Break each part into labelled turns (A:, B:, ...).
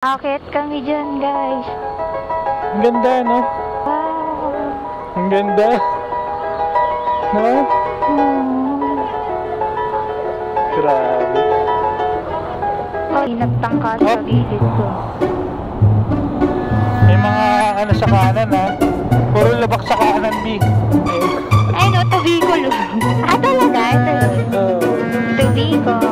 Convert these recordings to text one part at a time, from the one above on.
A: Akit kami dyan, guys.
B: Ang ganda, no?
A: Wow.
B: Ang ganda. No? Grabe.
A: Oh, nagtangka sa gilid ko.
B: May mga ano sa kanan, ha? Puro labak sa kanan, B.
A: Ay, no, Tubicol. Ah, talaga? Tubicol.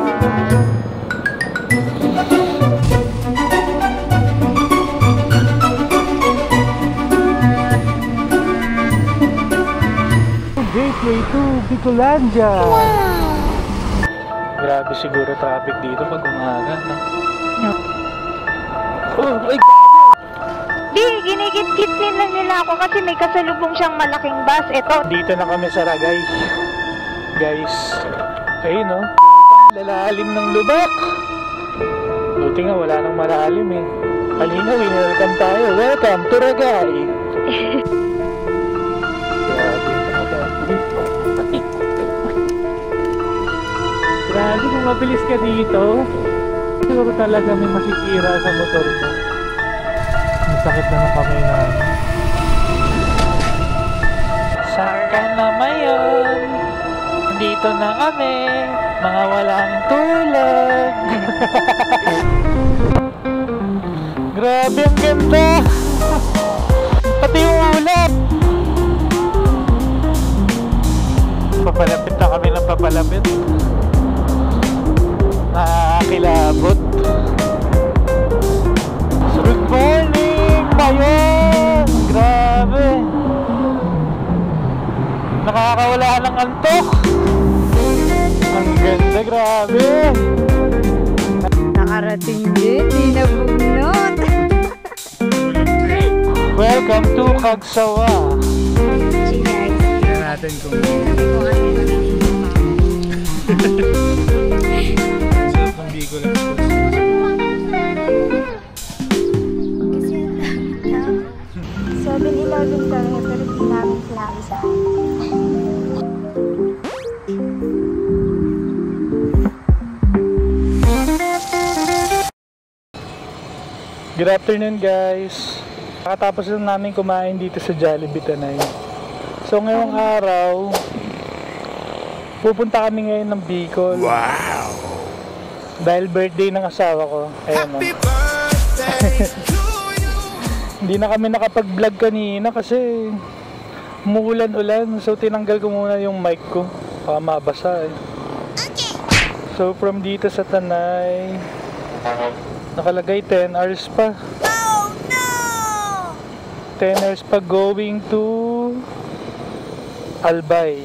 B: Gateway to Bicolandia. Wow! Grabe siguro traffic dito pag umaga, no?
A: No.
B: Oh, ay
A: Di, ginigit-git nila ako kasi may kasalubong siyang malaking bus. Ito.
B: dito na kami sa Ragay. Guys. Ayun, no? Lalalim ng lubak. Buti nga wala nang malalim, eh. Halina, welcome tayo. Welcome to Ragay. Grabe, kung mabilis ka dito, siguro talaga may masisira sa motor ko. Masakit na ng kamay na. Saan ka na mayon? Dito na kami, mga walang tulog. Grabe, ang ganda. Pati yung ulap. Papalapit na kami ng papalapit. Nakakilabot. So, good morning, Mayon! Grabe. Nakakawala ng antok. Ang ganda, grabe.
A: Nakarating din, di na bunot.
B: Welcome to Kagsawa.
A: Tingnan
B: natin kung Bicol Express.
A: 7-Eleven kami, pero di namin plaza.
B: Good afternoon, guys. Nakatapos lang namin kumain dito sa Jollibee Tanay. So ngayong araw, pupunta kami ngayon ng Bicol. Wow! Dahil birthday ng asawa ko. Ayan, happy birthday to you! Hindi na kami nakapag-vlog kanina kasi umuulan-ulan. So tinanggal ko muna yung mic ko. Baka mabasa, eh. Okay. So from dito sa Tanay, nakalagay 10 hours pa.
A: Oh no!
B: 10 hours pa going to Albay.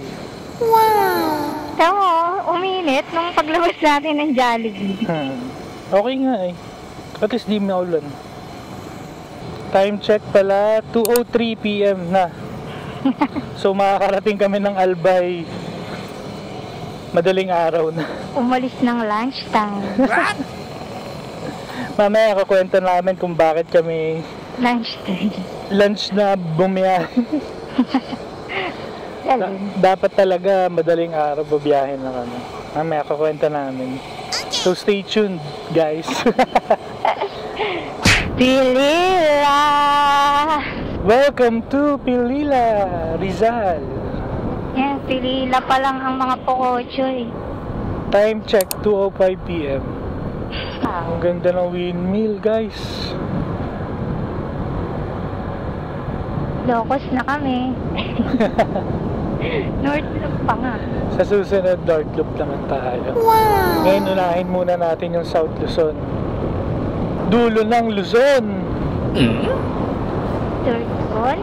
A: Wow! Tama, uminit nung paglabas natin ng Jollibee.
B: Okay nga, eh. At least di maulan. Time check pala, 2:03 PM na. So makakarating kami ng Albay madaling araw na.
A: Umalis ng lunchtime.
B: Mamaya kukwento namin kung bakit kami lunch na bumiyahe. Dapat talaga madaling araw bubiyahin na kami. Mamaya kukwento namin. So stay tuned, guys.
A: Pilila!
B: Welcome to Pilila, Rizal.
A: Yan, Pilila pa lang ang mga Pocochoy.
B: Time check, 2:05 PM. Ang ganda ng windmill, guys.
A: Locos na kami. North Loop pa nga.
B: Sa susunod, North Loop naman tayo. Wow! Ngayon, unahin muna natin yung South Luzon. Dulo ng Luzon!
A: Luzon?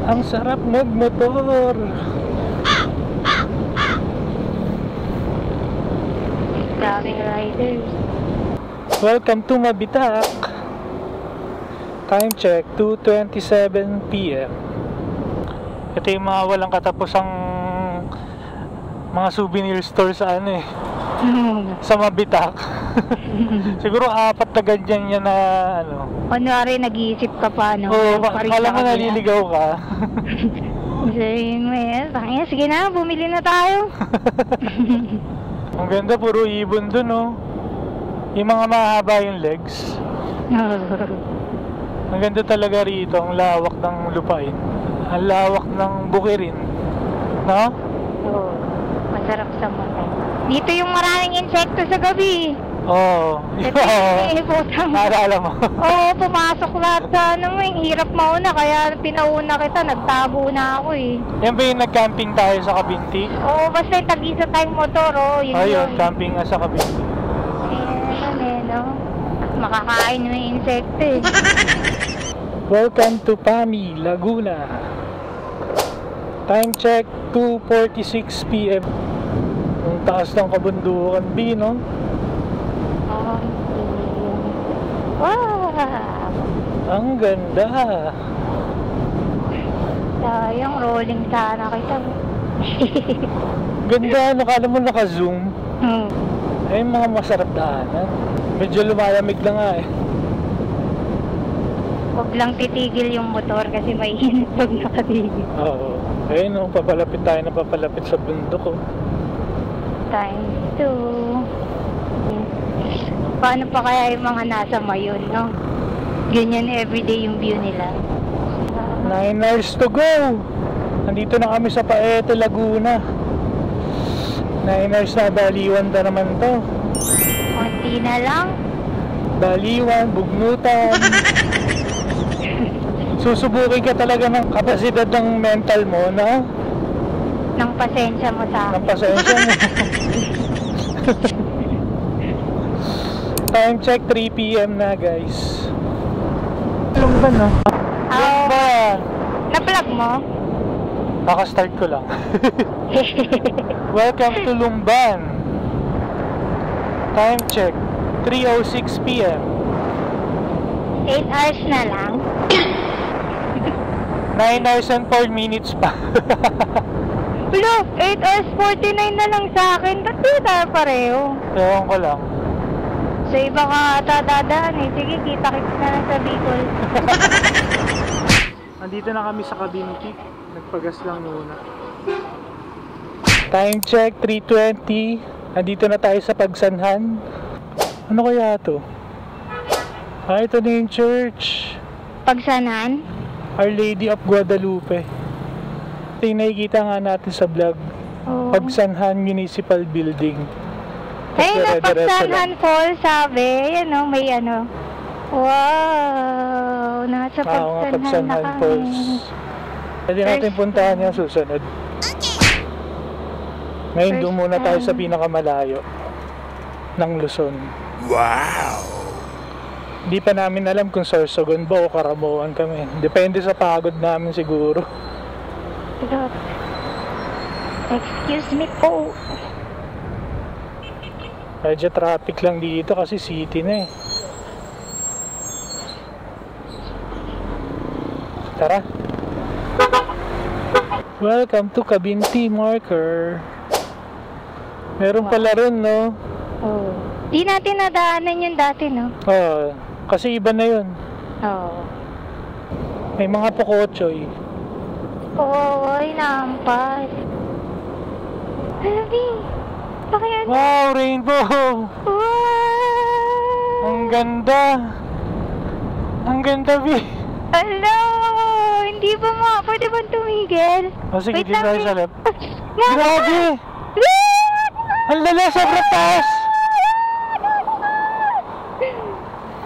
B: Ang sarap magmotor!
A: Daming riders.
B: Welcome to Mabitak! Time check, 2:27 PM. Ito yung mga walang katapusang mga souvenir store sa ano, eh. Sa Mabitak. Siguro 4 na ganyan yan na ano.
A: Kunwari nag-iisip ka pa, no?
B: Oo, kala mo naliligaw ka.
A: Sabihin mo yan, sige na, bumili na tayo.
B: Ang ganda, puro ibon dun, oh. Yung mga mahaba yung legs. Ang ganda talaga rito, ang lawak ng lupain. Ang lawak ng bukirin. No?
A: Oo. Masarap sa mata. Dito yung maraming insekto sa gabi.
B: Oo. Naalala mo?
A: Oo, pumasok lahat sa ano mo. Hirap mauna, kaya pinauna kita. Nagtago na ako eh.
B: Yan ba yung nag-camping tayo sa Kabinti?
A: Oo, basta yung tag-isa tayong motor. Oo, yun
B: Ayun,
A: yun.
B: camping nga sa Kabinti.
A: No? Makakain mo yung insekto eh.
B: Welcome to Pami, Laguna. Time check, 2:46 PM. Ang taas ng kabundukan, B, no?
A: Wow!
B: Ang ganda.
A: Sayang, rolling sana kita.
B: Ganda, nakala mo naka-zoom. Ay, mga masarap daanan. Medyo lumalamig na nga eh.
A: Huwag lang titigil yung motor kasi may init pag nakatigil.
B: Oo. Ayun, no, papalapit tayo na papalapit sa bundok. Oh.
A: Times 2. Paano pa kaya yung mga nasa Mayon, no? Ganyan everyday yung view nila.
B: 9 hours to go. Nandito na kami sa Paete, Laguna. 9 hours na, Baliwan na naman to.
A: Konti na lang.
B: Baliwan, Bugnutan. Susubukin ka talaga ng kapasidad ng mental mo, no?
A: Ng pasensya mo sa akin.
B: Ng pasensya mo. Time check, 3 PM na, guys. Alam ba, no?
A: Oh,
B: ba?
A: na-vlog mo?
B: Kaka-start ko lang. Welcome to Lumban. Time check, 3:06 PM.
A: 8 hours na lang.
B: 9 hours and 4 minutes pa.
A: Hello, 8 hours 49 na lang sa akin. Ba't di tayo pareho?
B: Ewan ko lang.
A: Sa iba ka ata dadaan eh. Sige, kita-kits na lang sa Bicol.
B: Nandito na kami sa Kabinti. Nagpagas lang muna. Time check, 3:20. Nandito na tayo sa Pagsanhan. Ano kaya to? Ah, ito na yung church.
A: Pagsanan?
B: Our Lady of Guadalupe. Ito yung nakikita nga natin sa vlog.
A: Oo.
B: Pagsanhan Municipal Building.
A: Ay, na
B: Dire-diretso
A: Pagsanhan
B: lang.
A: Falls, sabi. Yan o, may ano. Wow! Nasa
B: Oo nga,
A: Pagsanhan na
B: Pagsanhan
A: kami.
B: Falls. Pwede natin
A: First
B: puntahan yung susunod. Ngayon doon muna tayo sa
A: time.
B: pinakamalayo ng Luzon. Wow! Di pa namin alam kung Sorsogon ba o Karamoan kami. Depende sa pagod namin siguro.
A: Excuse me po.
B: Medyo traffic lang dito kasi city na eh. Tara. Welcome to Kabinti Marker. Meron pala ron, no?
A: Oh. Di natin nadaanan yun dati, no?
B: Oo. Kasi iba na yun.
A: Oo.
B: May mga pokotsoy.
A: Oo, ay nampas. Alabi, pakiyan.
B: Wow, rainbow!
A: Wow!
B: Ang ganda! Ang ganda, B!
A: Hello! Hindi ba pwede bang tumigil?
B: O sige,
A: Wait
B: dito
A: lang,
B: tayo
A: wait.
B: sa left.
A: Mama!
B: Grabe! Ang lala, sobrang taas!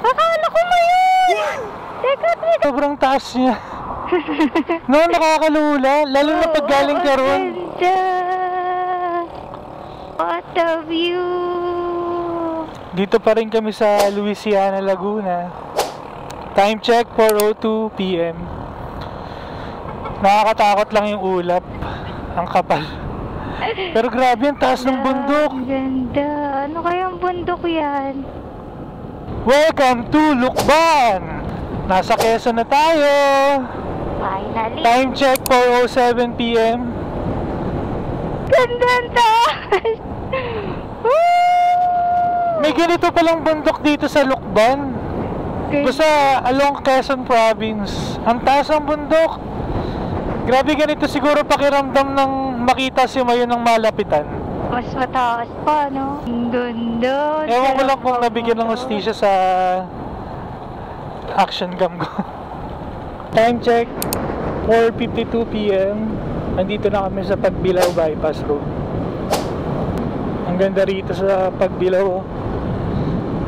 A: Akala ko mayon! Teka.
B: Sobrang taas niya. No, nakakalula. Lalo na pag galing ka ron.
A: Ganda! What a view!
B: Dito pa rin kami sa Louisiana, Laguna. Time check, 4:02 PM. Nakakatakot lang yung ulap. Ang kapal. Pero grabe, ang taas ng bundok.
A: Ang ganda. Ano kayang bundok yan?
B: Welcome to Lukban! Nasa Quezon na tayo.
A: Finally.
B: Time check, 4:07 PM.
A: Ganda ang taas! Woo!
B: May ganito palang bundok dito sa Lukban. Basta along Quezon Province. Ang taas ng bundok. Grabe, ganito siguro pakiramdam ng makita si Mayon ng malapitan.
A: Mas mataas pa, no? Ang ganda.
B: Ewan ko lang kung nabigyan ng hostisya sa action cam ko. Time check, 4:52 PM. Nandito na kami sa Pagbilao Bypass Road. Ang ganda rito sa Pagbilao.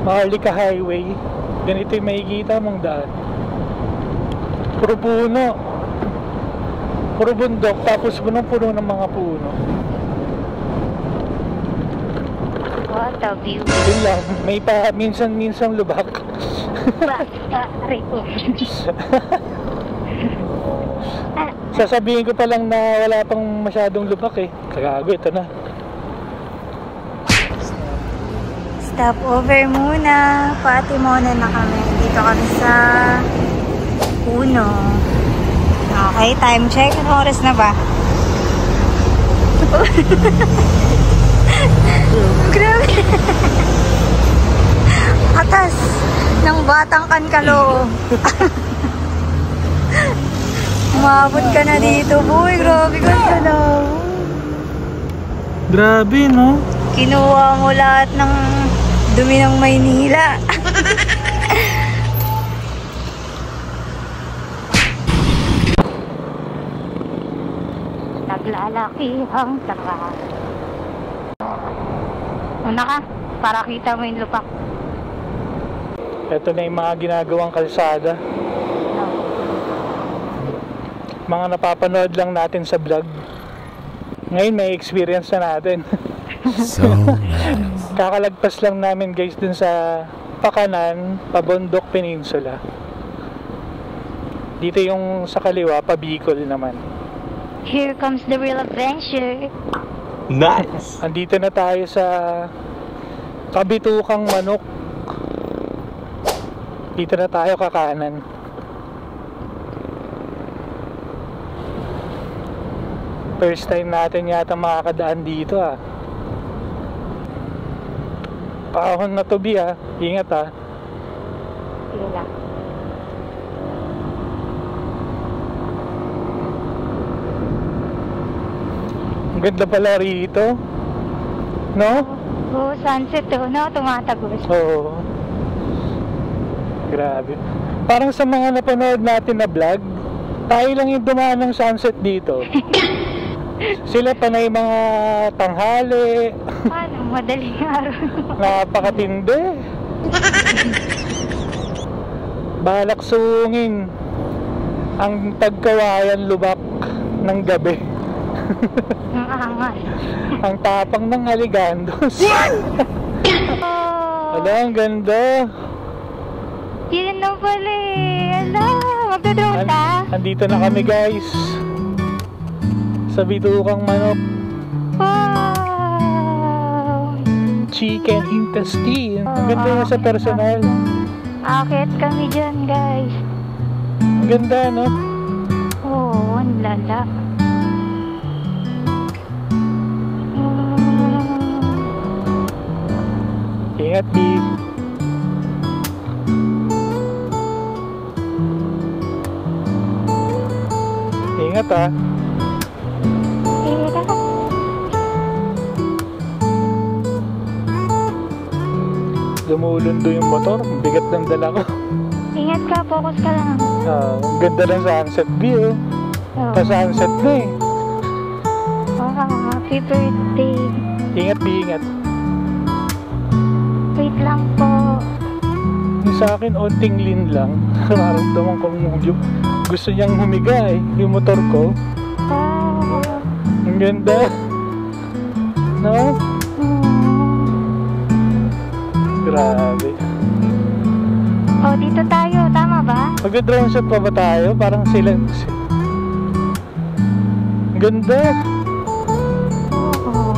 B: Maharlika Highway. Ganito yung makikita mong daan. Puro puno. Puro bundok. Tapos punong-puno ng mga puno.
A: What a view.
B: Yun lang. May pa minsan lubak.
A: Basta rito.
B: Sasabihin ko pa lang na wala pang masyadong lubak eh. Kagago, ito na.
C: Stop over muna. Paatimonan na kami. Dito kami sa Puno. Okay, time check. Anong oras na ba? Grabe. Atas ng Batang Kankalo. Umabot ka na dito, boy. Grabe ka na.
B: Grabe, no?
C: Kinuha mo lahat ng dumi ng Maynila.
A: Naglalaki ang tara. Una ka, para kita mo yung lupak.
B: Ito na yung mga ginagawang kalsada. Mga napapanood lang natin sa vlog. Ngayon may experience na natin.
D: So nice.
B: Kakalagpas lang namin guys dun sa Pakanan, Pabondok Peninsula. Dito yung sa kaliwa, Pabicol naman.
A: Here comes the real adventure.
D: Nice.
B: Andito na tayo sa Kabitukang Manok. Dito na tayo kakanan. First time natin yata makakadaan dito ah. Paahon na to, Bi ah. Ingat ah.
A: Sige lang.
B: Ang ganda pala rito. No?
A: Oh, sunset to, no? Tumatagos.
B: Oo. Grabe. Parang sa mga napanood natin na vlog, tayo lang yung dumaan ng sunset dito. Sila pa na yung mga tanghali.
A: Paano? Madaling araw.
B: Napakatindi. Balak sungin ang Pagkawayan lubak ng gabi.
A: Ang angas.
B: Ang tapang ng Aligandos.
A: Oh,
B: Ala, ang ganda.
A: yun na pala eh. Ala, magdodrone ta.
B: Andito na kami guys sa Bitukang Manok.
A: Wow.
B: Chicken intestine. Ang ganda yun sa personal.
A: Akit kami dyan, guys.
B: Ang ganda, no?
A: Oo, ang lala.
B: Ingat, Bi. Ingat, ah. Lumulundo yung motor. Ang bigat ng dala ko.
A: Ingat ka, focus ka lang.
B: Ang ganda ng sunset, Bi, oh.
A: Oh.
B: Pa-sunset na eh.
A: Wow, happy birthday.
B: Ingat, Bi, ingat.
A: Wait lang po.
B: Yung sa akin, onting lean lang. Nararamdaman ko gusto niyang humiga eh. Yung motor ko.
A: Wow.
B: Ang ganda. No? Grabe.
A: Oh, dito tayo. Tama ba?
B: Mag-drone shot pa ba tayo? Parang sila. Ang ganda.
A: Oo.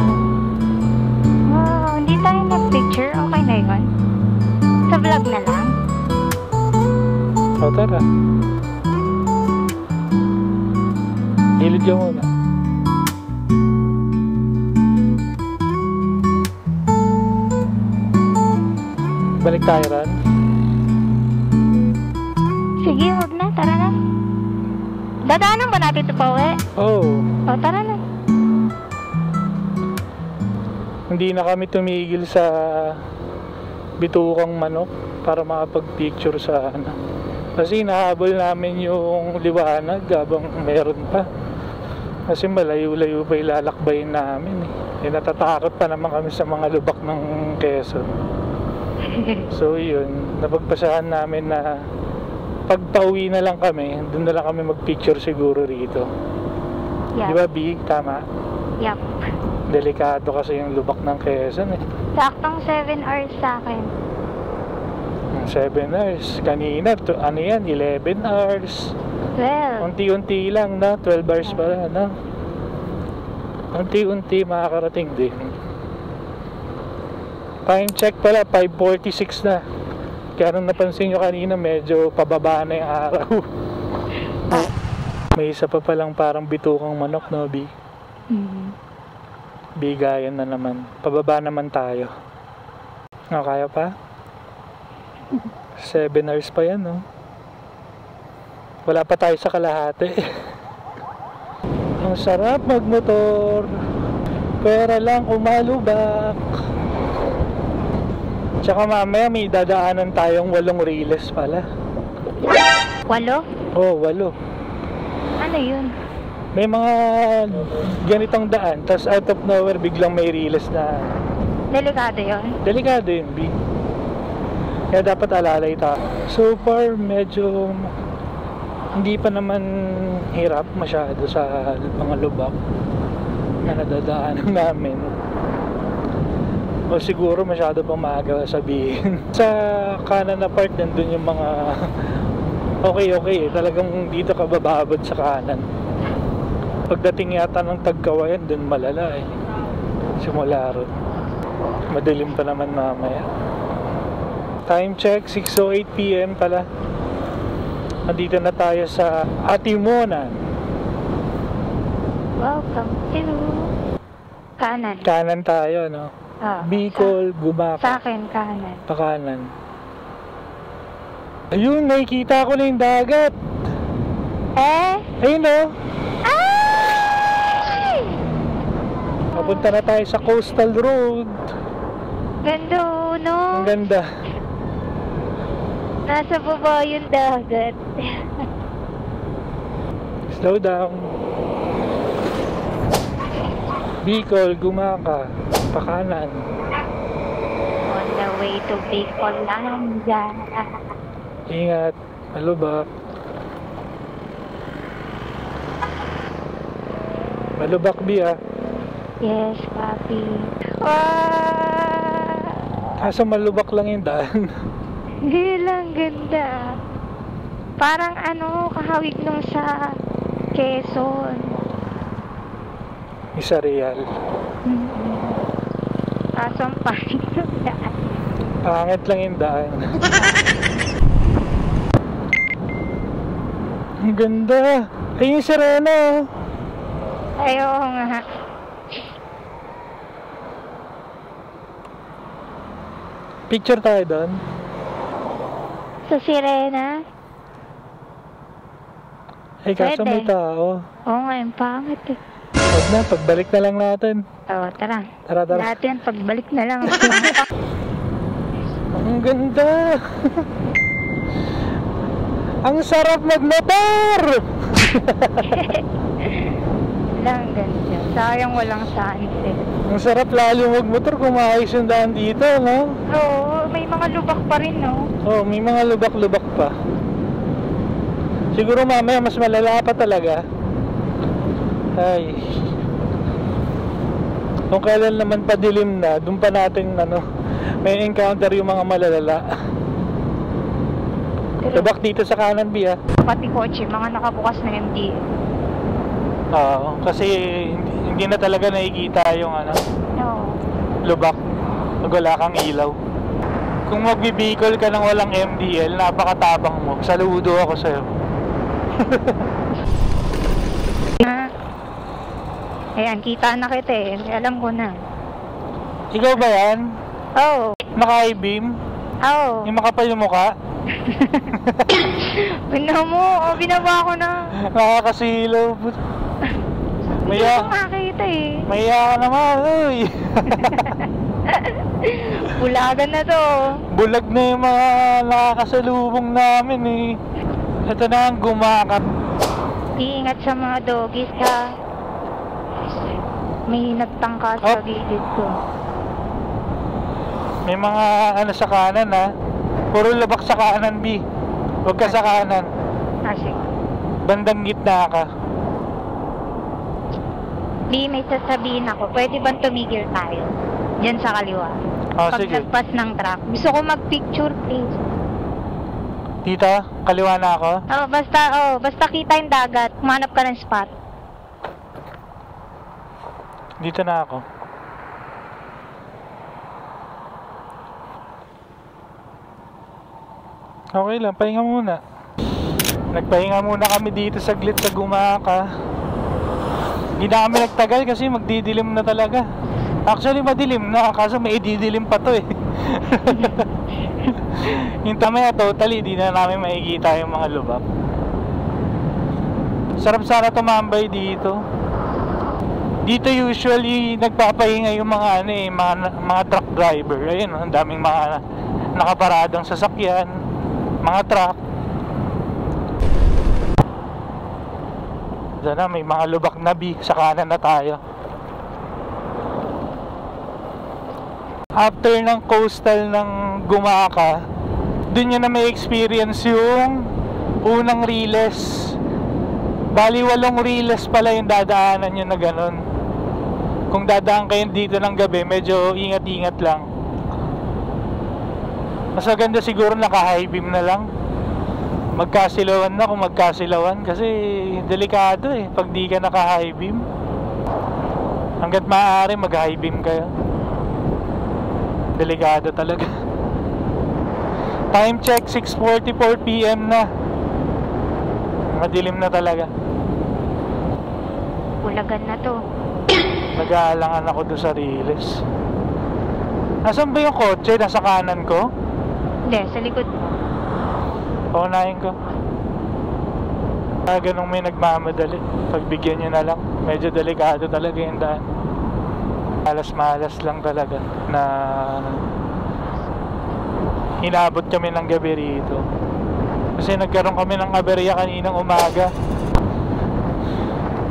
A: Wow, hindi tayo nag-picture. Okay na yun. Sa vlog na lang.
B: O, tara. Hilid ka muna. Balik tayo ron.
A: Sige, wag na. Tara na. Dadaanan ba natin ito pa uwi?
B: Oh,
A: O, tara na.
B: hindi na kami tumigil sa Bitukang Manok para makapag-picture sa Kasi nahabol namin yung liwanag habang meron pa. Kasi malayo-layo pa ilalakbayin namin eh. Natatakot pa naman kami sa mga lubak ng Quezon. So yun, napagpasahan namin na pagpauwi na lang kami, doon na lang kami magpicture siguro rito.
A: Yep.
B: Di ba, Big? Tama?
A: Yup.
B: Delikado kasi yung lubak ng Quezon eh.
A: Saktong 7 hours sa akin.
B: 7 hours. Kanina, ano yan, 11 hours.
A: 12.
B: Unti-unti lang na, 12 hours pala na. Unti-unti makakarating din. Time check pala, 5:46 na. Kaya nung napansin nyo kanina, medyo pababa na yung araw. May isa pa palang parang bitukang manok, no, B? Bigayan na naman. Pababa naman tayo. No, kaya pa? 7 hours pa yan, no? Wala pa tayo sa kalahati. Ang sarap magmotor. Pera lang umalubak. Tsaka mamaya may dadaanan tayong 8 riles pala.
A: 8?
B: Oh, 8.
A: Ano yun?
B: May mga ganitong daan, tas out of nowhere biglang may riles na.
A: Delikado yun?
B: Delikado yun, B. Kaya dapat alalay tayo. So far, medyo hindi pa naman hirap masyado sa mga lubak na nadadaanan namin. O siguro masyado pang maaga sabihin. Sa kanan na part, nandun yung mga okay eh. Talagang dito ka bababad sa kanan. Pagdating yata ng Tagkawayan, dun malala eh. Simula ron. Madilim pa naman mamaya. Time check, 6:08 PM pala. Nandito na tayo sa Atimonan.
A: Welcome to kanan.
B: Kanan tayo, no? Bicol, Gumaca.
A: Sa akin, kanan.
B: Pakanan. Ayun, nakikita ko na yung dagat. Ayun, no?
A: Ay!
B: Papunta na tayo sa Coastal Road.
A: Ganda, no?
B: Ang ganda.
A: Nasa baba yung dagat.
B: Slow down. Bicol, Gumaca, Pakanan.
A: On the way to Bicolanda.
B: Ingat, malubak. Malubak, B, ah.
A: Yes, papi.
B: Kaso malubak lang yung daan.
A: Gilang ganda. Parang ano, kahawig nung sa Quezon.
B: Isa real.
A: Kaso ang pangit ng daan.
B: Pangit lang yung daan. Ang ganda. Ayun yung sirena.
A: Ayaw nga.
B: Picture tayo doon.
A: Sa sirena?
B: Ay, kaso
A: Pwede.
B: may tao.
A: Oo nga, yung pangit eh.
B: Huwag na, pagbalik na lang natin.
A: Oo, tara.
B: Tara.
A: Lahat yan, pagbalik na lang.
B: Ang ganda. Ang sarap magmotor.
A: Lang ganda. Sayang walang sunset.
B: Ang sarap lalo magmotor kung maayos yung daan dito, no?
A: Oo, may mga lubak pa rin, no?
B: Oh, may mga lubak-lubak pa. Siguro mamaya mas malala pa talaga. Ay. Kung kailan naman padilim na, doon pa natin may encounter yung mga malalala. Lubak dito sa kanan, B, ah.
A: Pati kotse, mga nakabukas na MD.
B: Oo, kasi hindi na talaga nakikita yung
A: No.
B: lubak pag wala kang ilaw. Kung magbibikol ka ng walang MDL, napakatabang mo. Saludo ako sa'yo.
A: Ayan, kita na kita eh. Alam ko na.
B: Ikaw ba yan?
A: Oo.
B: Maka-I-beam?
A: Oo.
B: Yung makapal yung mukha?
A: Binaba ko na.
B: Nakakasilaw.
A: Hindi ko makita eh.
B: Maya ka naman, uy.
A: Bulagan na to.
B: Bulag na yung mga nakakasalubong namin eh. Ito na ang gumakap.
A: Iingat sa mga doggies ka. May nagtangka sa gilid ko.
B: May mga ano sa kanan ha. Puro labak sa kanan, B. Huwag ka sa kanan.
A: Sige.
B: Bandang gitna ka.
A: Di, may sasabihin ako. Pwede bang tumigil tayo? Diyan sa kaliwa.
B: Oh,
A: Pag
B: sige.
A: nagpas ng truck. Gusto ko mag-picture, please.
B: Tita, kaliwa na ako.
A: Basta kita yung dagat. Kumanap ka ng spot.
B: Dito na ako. Okay lang, pahinga muna. Nagpahinga muna kami dito saglit sa Gumaka. Hindi na kami nagtagal kasi magdidilim na talaga. Actually madilim na, kaso may ididilim pa to eh. Yung tamaya totally, di na namin makikita yung mga lubak. Sarap sana tumambay dito. Dito usually nagpapahinga yung mga ano eh, mga truck driver. Ayun, ang daming mga nakaparadong sasakyan, mga truck. Sana may mga lubak na B, sa kanan na tayo. After ng coastal ng Gumaka, dun nyo na may experience yung unang Riles. Bali 8 Riles pala yung dadaanan nyo na ganun. Kung dadaan kayo dito ng gabi, medyo ingat-ingat lang. Mas maganda siguro naka-high beam na lang. Magkasilawan na kung magkasilawan, kasi delikado eh pag di ka naka-high beam. Hanggat maaari mag-high beam kayo. Delikado talaga. Time check, 6:44 PM na. Madilim na talaga.
A: Ulagan na to.
B: Nag-aalangan ako doon sa Riles. Nasaan ba yung kotse? Nasa kanan ko?
A: Hindi, sa likod mo.
B: Paunahin ko. Ganong may nagmamadali. Pagbigyan nyo na lang. Medyo delikado talaga yung daan. Malas-malas lang talaga na inabot kami ng gabi rito. Kasi nagkaroon kami ng aberya kaninang umaga.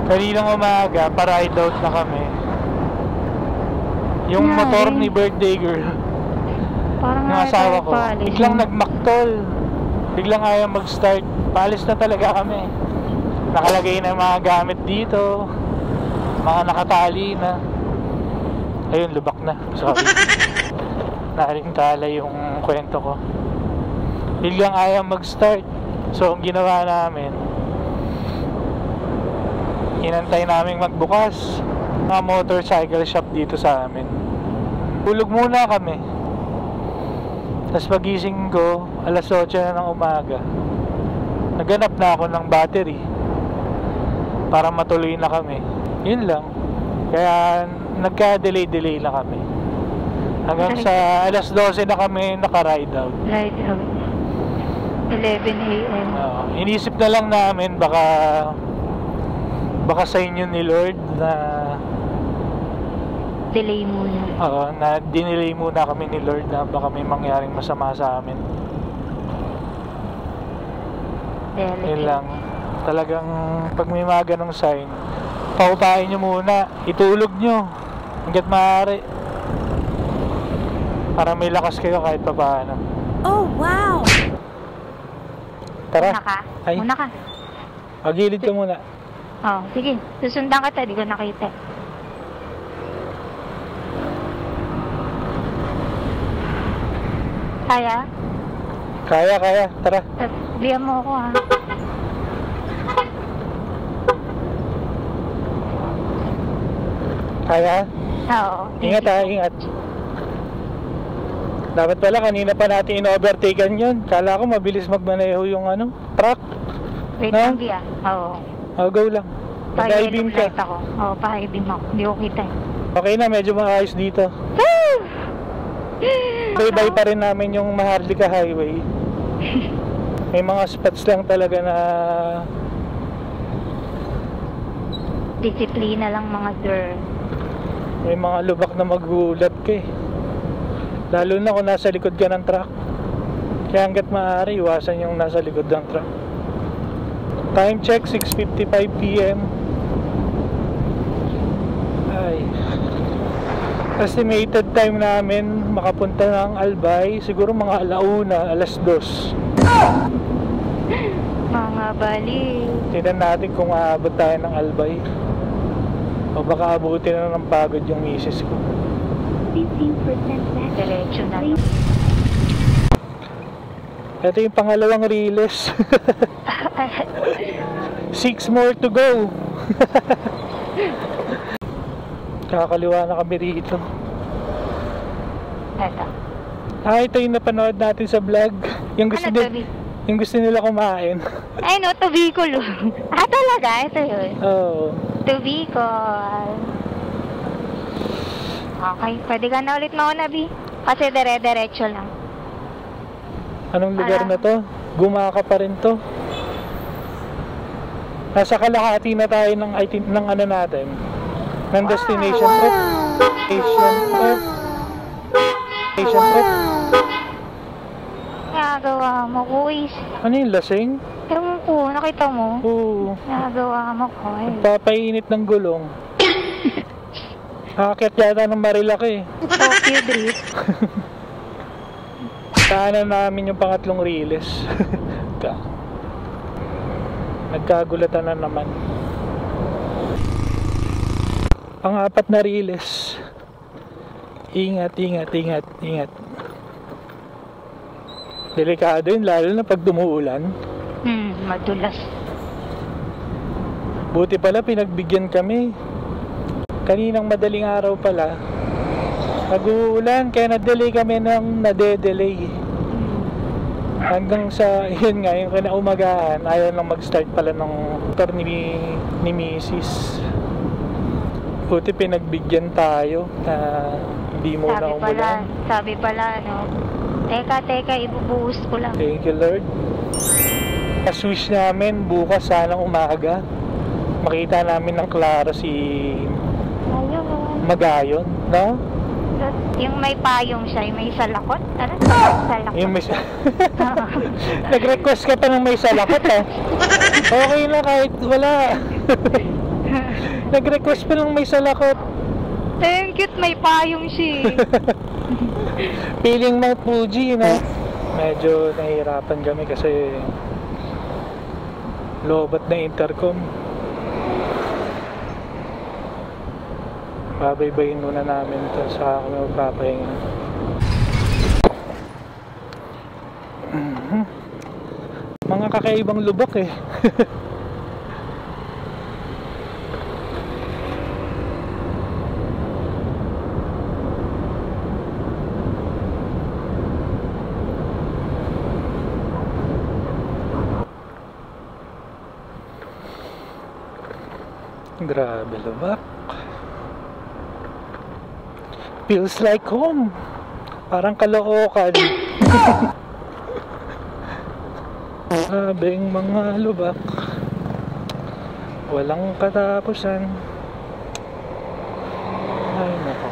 B: Kaninang umaga, pa-ride out na kami. Yung motor ni birthday girl,
A: Parang
B: ng asawa ko, biglang nagmaktol. Biglang ayaw mag-start. Paalis na talaga kami. Nakalagay na mga gamit dito, mga nakatali na. Ayun, lubak na. Sorry. Narintala yung kwento ko. Biglang ayaw mag-start. So, ang ginawa namin, inantay namin magbukas mga motorcycle shop dito sa amin. Tulog muna kami. Tapos pagising ko, alas 8 na ng umaga, naghanap na ako ng battery para matuloy na kami. Yun lang. Kaya nagka-delay na kami. Hanggang sa alas 12 na kami naka-ride out.
A: Ride out. 11 a.m.
B: Inisip na lang namin baka sa inyo ni Lord na
A: Delay muna.
B: na dinelay muna kami ni Lord na baka may mangyaring masama sa amin. Yun lang. Talagang pag may mga ganong sign, paupain nyo muna, itulog nyo hanggat maaari para may lakas kayo kahit pa paano.
C: Oh, wow!
B: Tara.
A: Muna ka?
B: Ay.
A: Muna ka?
B: Magilid ka muna.
A: Oh, sige. Susundan kita, di ko nakita. Kaya?
B: Kaya. Tara.
A: Sabihan mo ako, ha?
B: Kaya?
A: Oo.
B: Ingat ha, ingat. Dapat pala kanina pa natin in-overtaken yun. Kala ko mabilis magmaneho yung truck.
A: Wait
B: No?
A: lang, Bia. Oo.
B: Go lang. Mag-high beam ka.
A: Ako. Oo, pa-high beam ako. Hindi ko kita.
B: Okay na, medyo maayos dito. Bye-bye pa rin namin yung Maharlika Highway. May mga spots lang talaga na
A: Disiplina lang, mga girl.
B: may mga lubak na magulat ka eh. Lalo na kung nasa likod ka ng truck. Kaya hanggat maaari, iwasan yung nasa likod ng truck. Time check, 6:55 PM. Ay. Estimated time namin makapunta ng Albay, siguro mga 1:00, 2:00.
A: Mga bali.
B: Tignan natin kung aabot tayo ng Albay. O baka abutin na ng pagod yung misis ko.
A: 15% back. Diretso na.
B: Ito yung pangalawang riles. 6 more to go. Kakaliwa na kami rito.
A: Eto.
B: Ito yung napanood natin sa vlog. Yung gusto, yung gusto nila kumain.
A: Ay no, to Bicol. Talaga? Ito yun.
B: Oo.
A: To Bicol. Okay, pwede ka na ulit mauna, Bi. Kasi dire-diretso lang.
B: Anong lugar na to? Gumaka pa rin to. Nasa kalahati na tayo ng ano natin. Ng destination trip. Destination trip.
A: Nagawa mo, kuis.
B: Ano yung lasing?
A: Ewan ko, nakita mo?
B: Oo.
A: Nagawa mo, kuis.
B: Papainit ng gulong. Nakakit yata ng Marilaki.
A: Tokyo Drift.
B: Kaanan namin yung pangatlong riles. Nagkagulatan na naman. Pang-apat na riles. Ingat, ingat, ingat, ingat. Delikado yun, lalo na pag dumuulan.
A: Madulas.
B: Buti pala pinagbigyan kami. Kaninang madaling araw pala, nag-uulan, kaya na-delay kami ng nade-delay. Hanggang sa, yun nga, yung kinaumagahan, ayaw lang mag-start pala ng motor ni Mrs. Buti pinagbigyan tayo na hindi mo na umulan.
A: Sabi pala, no, teka, ibubuhos ko lang.
B: Thank you, Lord. Kaswish namin, bukas sanang umaga, makita namin ng klaro si Magayon, no?
A: Yung may payong siya, yung may salakot. Ano? Salakot.
B: Yung may nag-request ka pa ng may salakot, eh. Okay na kahit wala. Nag-request pa ng may salakot.
A: Thank you, may payong siya.
B: Feeling Mount Fuji, no? Medyo nahihirapan kami kasi lobat na intercom. Babaybayin muna namin ito, saka kami magpapahinga. Mga kakaibang lubak, eh. Grabe lubak. Feels like home. Parang Caloocan. Sabing mga lubak. Walang katapusan. Ay nako.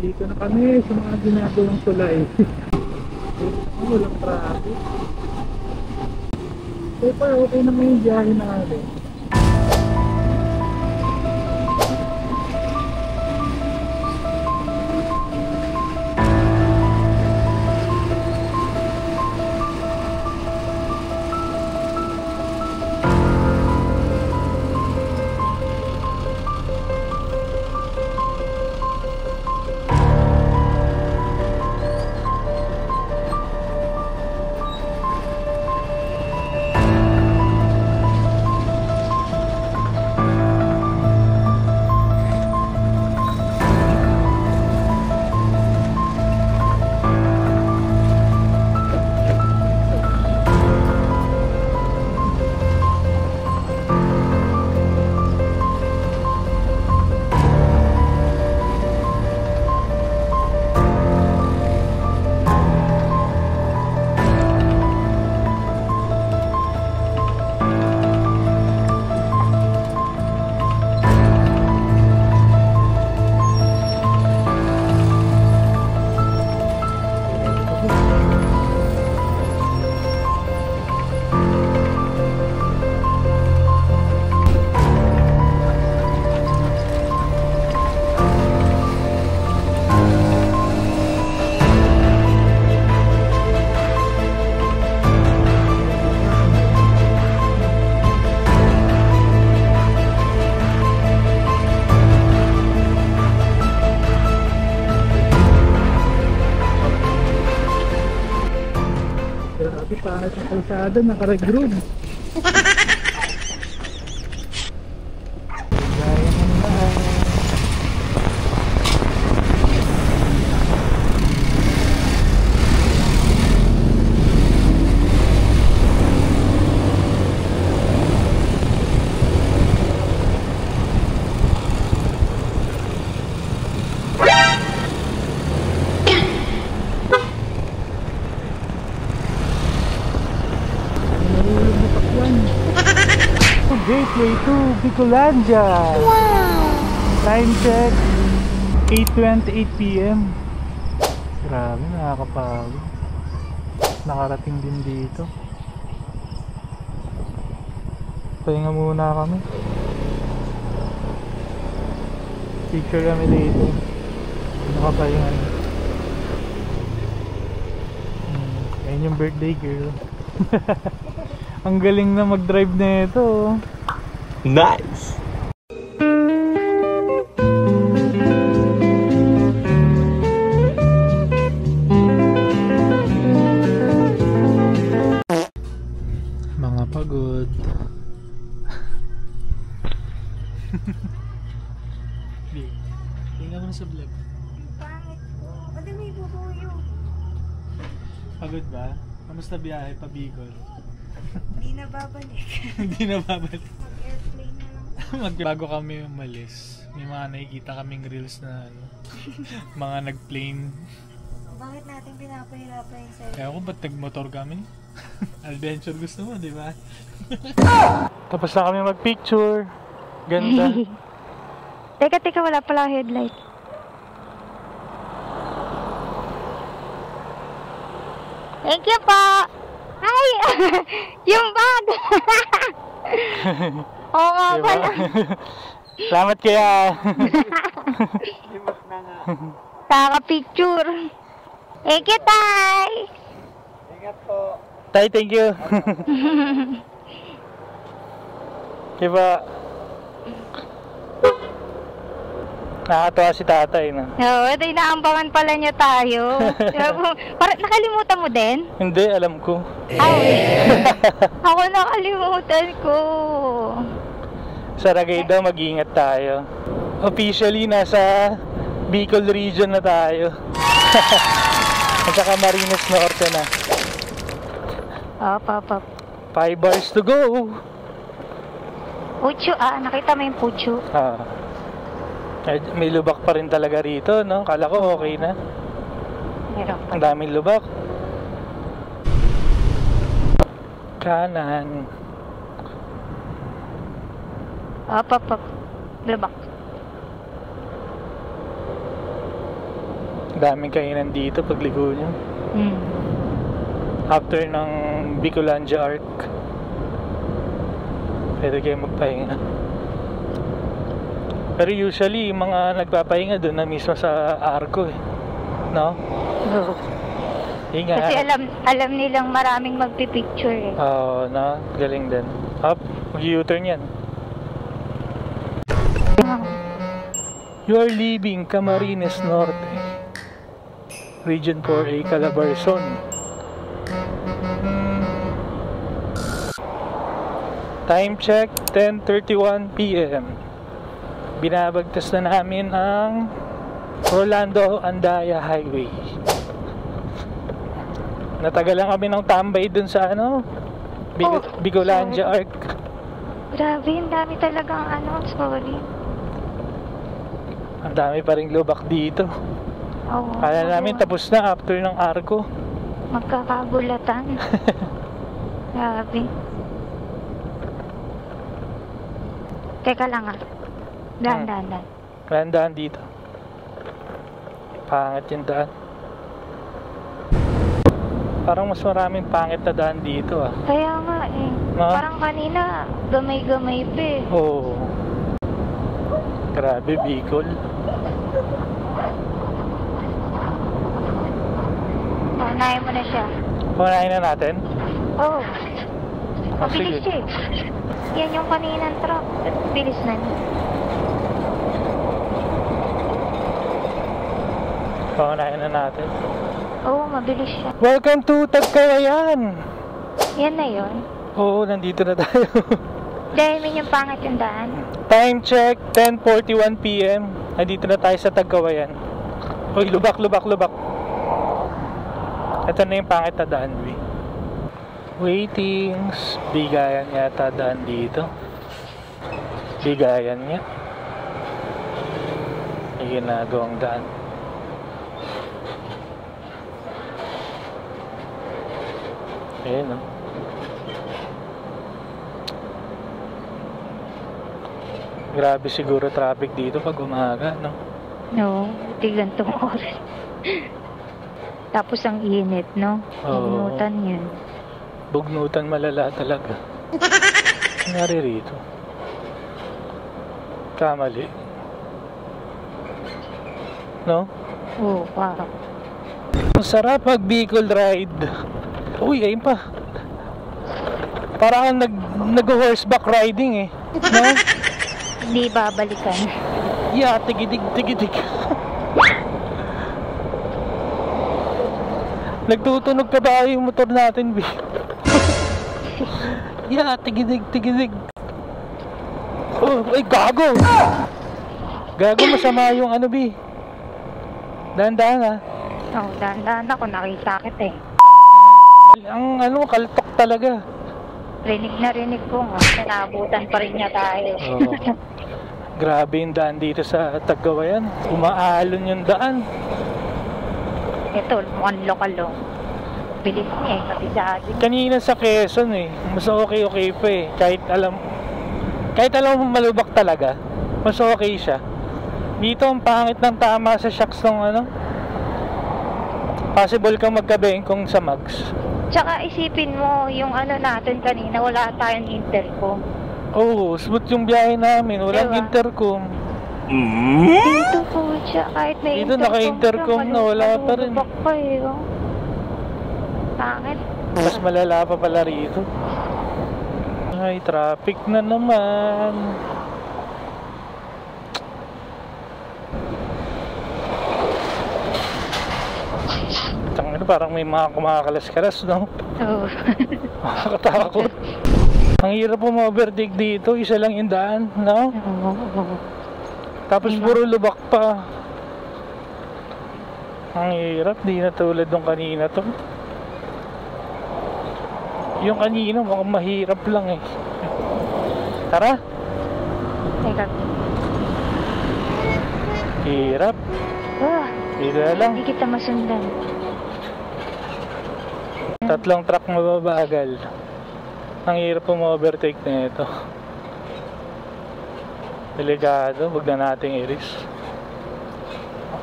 B: Dito na kami sa mga ginagawang tulay. Walang traffic. Okay naman yung biyahe natin. Bakit sa kalsada nakaregroove? Gaya ng lahat. Gateway to Bicolandia. Wow! Time check 8:28 PM. Grabe, nakakapagod. Nakarating din dito. Pahinga muna kami. Picture kami dito. Nakapahinga na. Ayun yung birthday girl. Ang galing na mag-drive na ito.
D: Nice!
B: Mga pagod. Tingnan mo na sa vlog.
C: Pangit ko. Ba't may bubuyo?
B: Pagod ba? Kamusta biyahe pa Bicol?
C: Hindi na babalik.
B: Hindi na babalik.
C: Mag-airplane na lang.
B: Bago kami umalis, may mga nakikita kaming reels na ano, mga nag-plane.
C: Bakit natin pinapahirapan yung sarili?
B: Kaya ako ba't nag-motor kami? Adventure gusto mo, di ba? Tapos na kami mag-picture. Ganda.
A: Teka, wala pala headlight. Thank you po! Ay! Yung bag! Oo nga
B: Diba?
A: pala.
B: Salamat kaya.
A: Kaka-picture. Thank you, Tay!
B: Tay, thank you. Diba? Nakakatawa si tatay, no?
A: Oo, inaambangan pala niya tayo. Parang nakalimutan mo din?
B: Hindi, alam ko.
A: Ako nakalimutan ko.
B: Sa Ragay daw, mag-iingat tayo. Officially, nasa Bicol region na tayo. At saka Camarines Norte na.
A: Op.
B: 5 bars to go.
A: Pucho, nakita mo yung pucho?
B: May lubak pa rin talaga rito, no? Kala ko okay na.
A: Meron pa.
B: Ang daming lubak. Kanan.
A: Op. Lubak.
B: Daming kainan dito pagligo nyo. After ng Bicolandia Arc, pwede kayo magpahinga. Pero usually, mga nagpapahinga doon na mismo sa Arco eh. No?
A: Oo.
B: Hinga.
A: Kasi alam nilang maraming magpipicture eh.
B: Oo, no? Galing din. Up, mag-U-turn yan. You are leaving Camarines Norte, Region 4A, Calabarzon. Time check, 10:31 PM. Binabagtas na namin ang Rolando Andaya Highway. Natagalan kami ng tambay dun sa ano, Bicolandia Arc.
A: Grabe, ang dami talagang sorry.
B: Ang dami pa ring lubak dito.
A: Oo.
B: Kala namin tapos na after ng Arco.
A: Magkakagulatan. Grabe. Teka lang Dahan.
B: Daan dito. Pangit yung daan. Parang mas maraming pangit na daan dito
A: Kaya nga eh.
B: No?
A: Parang kanina, gamay-gamay pa eh.
B: Oo. Grabe, Bicol.
A: Unahin mo na siya.
B: Unahin na natin?
A: Oo.
B: Sige.
A: Mabilis siya eh. Yan yung kaninang truck. Bilis na niya.
B: Paunahin na natin.
A: Oo, mabilis siya.
B: Welcome to Tagkawayan!
A: Yan na yun.
B: Oo, nandito na tayo.
A: Dahil may yung pangit yung daan.
B: Time check, 10:41 PM. Nandito na tayo sa Tagkawayan. Uy, lubak. Ito na yung pangit na daan, B. Waitings. Bigayan yata daan dito. Bigayan niya. May ginagawang daan. Ayan, oh. Grabe siguro traffic dito pag umaga, no?
A: No, di gantong oras. Tapos ang init, no?
B: Oo.
A: Bugnutan yun.
B: Bugnutan malala talaga. Nangyari rito. Kamali. No?
A: Oo, parang.
B: Ang sarap pag Bicol ride. Uy, ayun pa. Parang nag-horseback riding eh. No?
A: Hindi babalikan.
B: Yeah, tigidig. Nagtutunog ka ba yung motor natin, B? Yeah, tigidig. Oh, ay, gago! Gago, masama yung ano, B. Dahan-dahan, ha?
A: Oo, dahan-dahan ako. Nakita kita eh.
B: Ang ano, kaltok talaga.
A: Rinig na rinig ko nga. Nanabutan pa rin niya tayo.
B: Oo. Grabe yung daan dito sa Tagkawayan. Umaalon yung daan.
A: Ito, mukhang lokal oh. Bilis niya eh, kabisado.
B: Kanina sa Quezon eh, mas okay pa eh. Kahit alam mo malubak talaga, mas okay siya. Dito ang pangit ng tama sa shocks ng ano. Possible kang magkabengkong sa mags.
A: Tsaka isipin mo, yung ano natin kanina, wala tayong intercom.
B: Oo, smooth yung biyahe namin, walang
A: Diba?
B: intercom.
A: Dito po siya, kahit may
B: Dito naka-intercom na, wala pa rin.
A: malubak pa eh, oh. Pangit.
B: Mas malala pa pala rito. Ay, traffic na naman. Tangina, parang may mga kumakalas-kalas, no?
A: Oo.
B: Nakakatakot. Ang hirap po ma-overtake dito, isa lang yung daan, no?
A: Oo.
B: Tapos puro lubak pa. Ang hirap, di na tulad nung kanina to. Yung kanina mukhang mahirap lang eh. Tara.
A: Teka.
B: Hirap. Dito na lang.
A: Hindi kita masundan.
B: Tatlong truck mababagal. Ang hirap po ma-overtake na ito. Delikado, huwag na nating i-risk.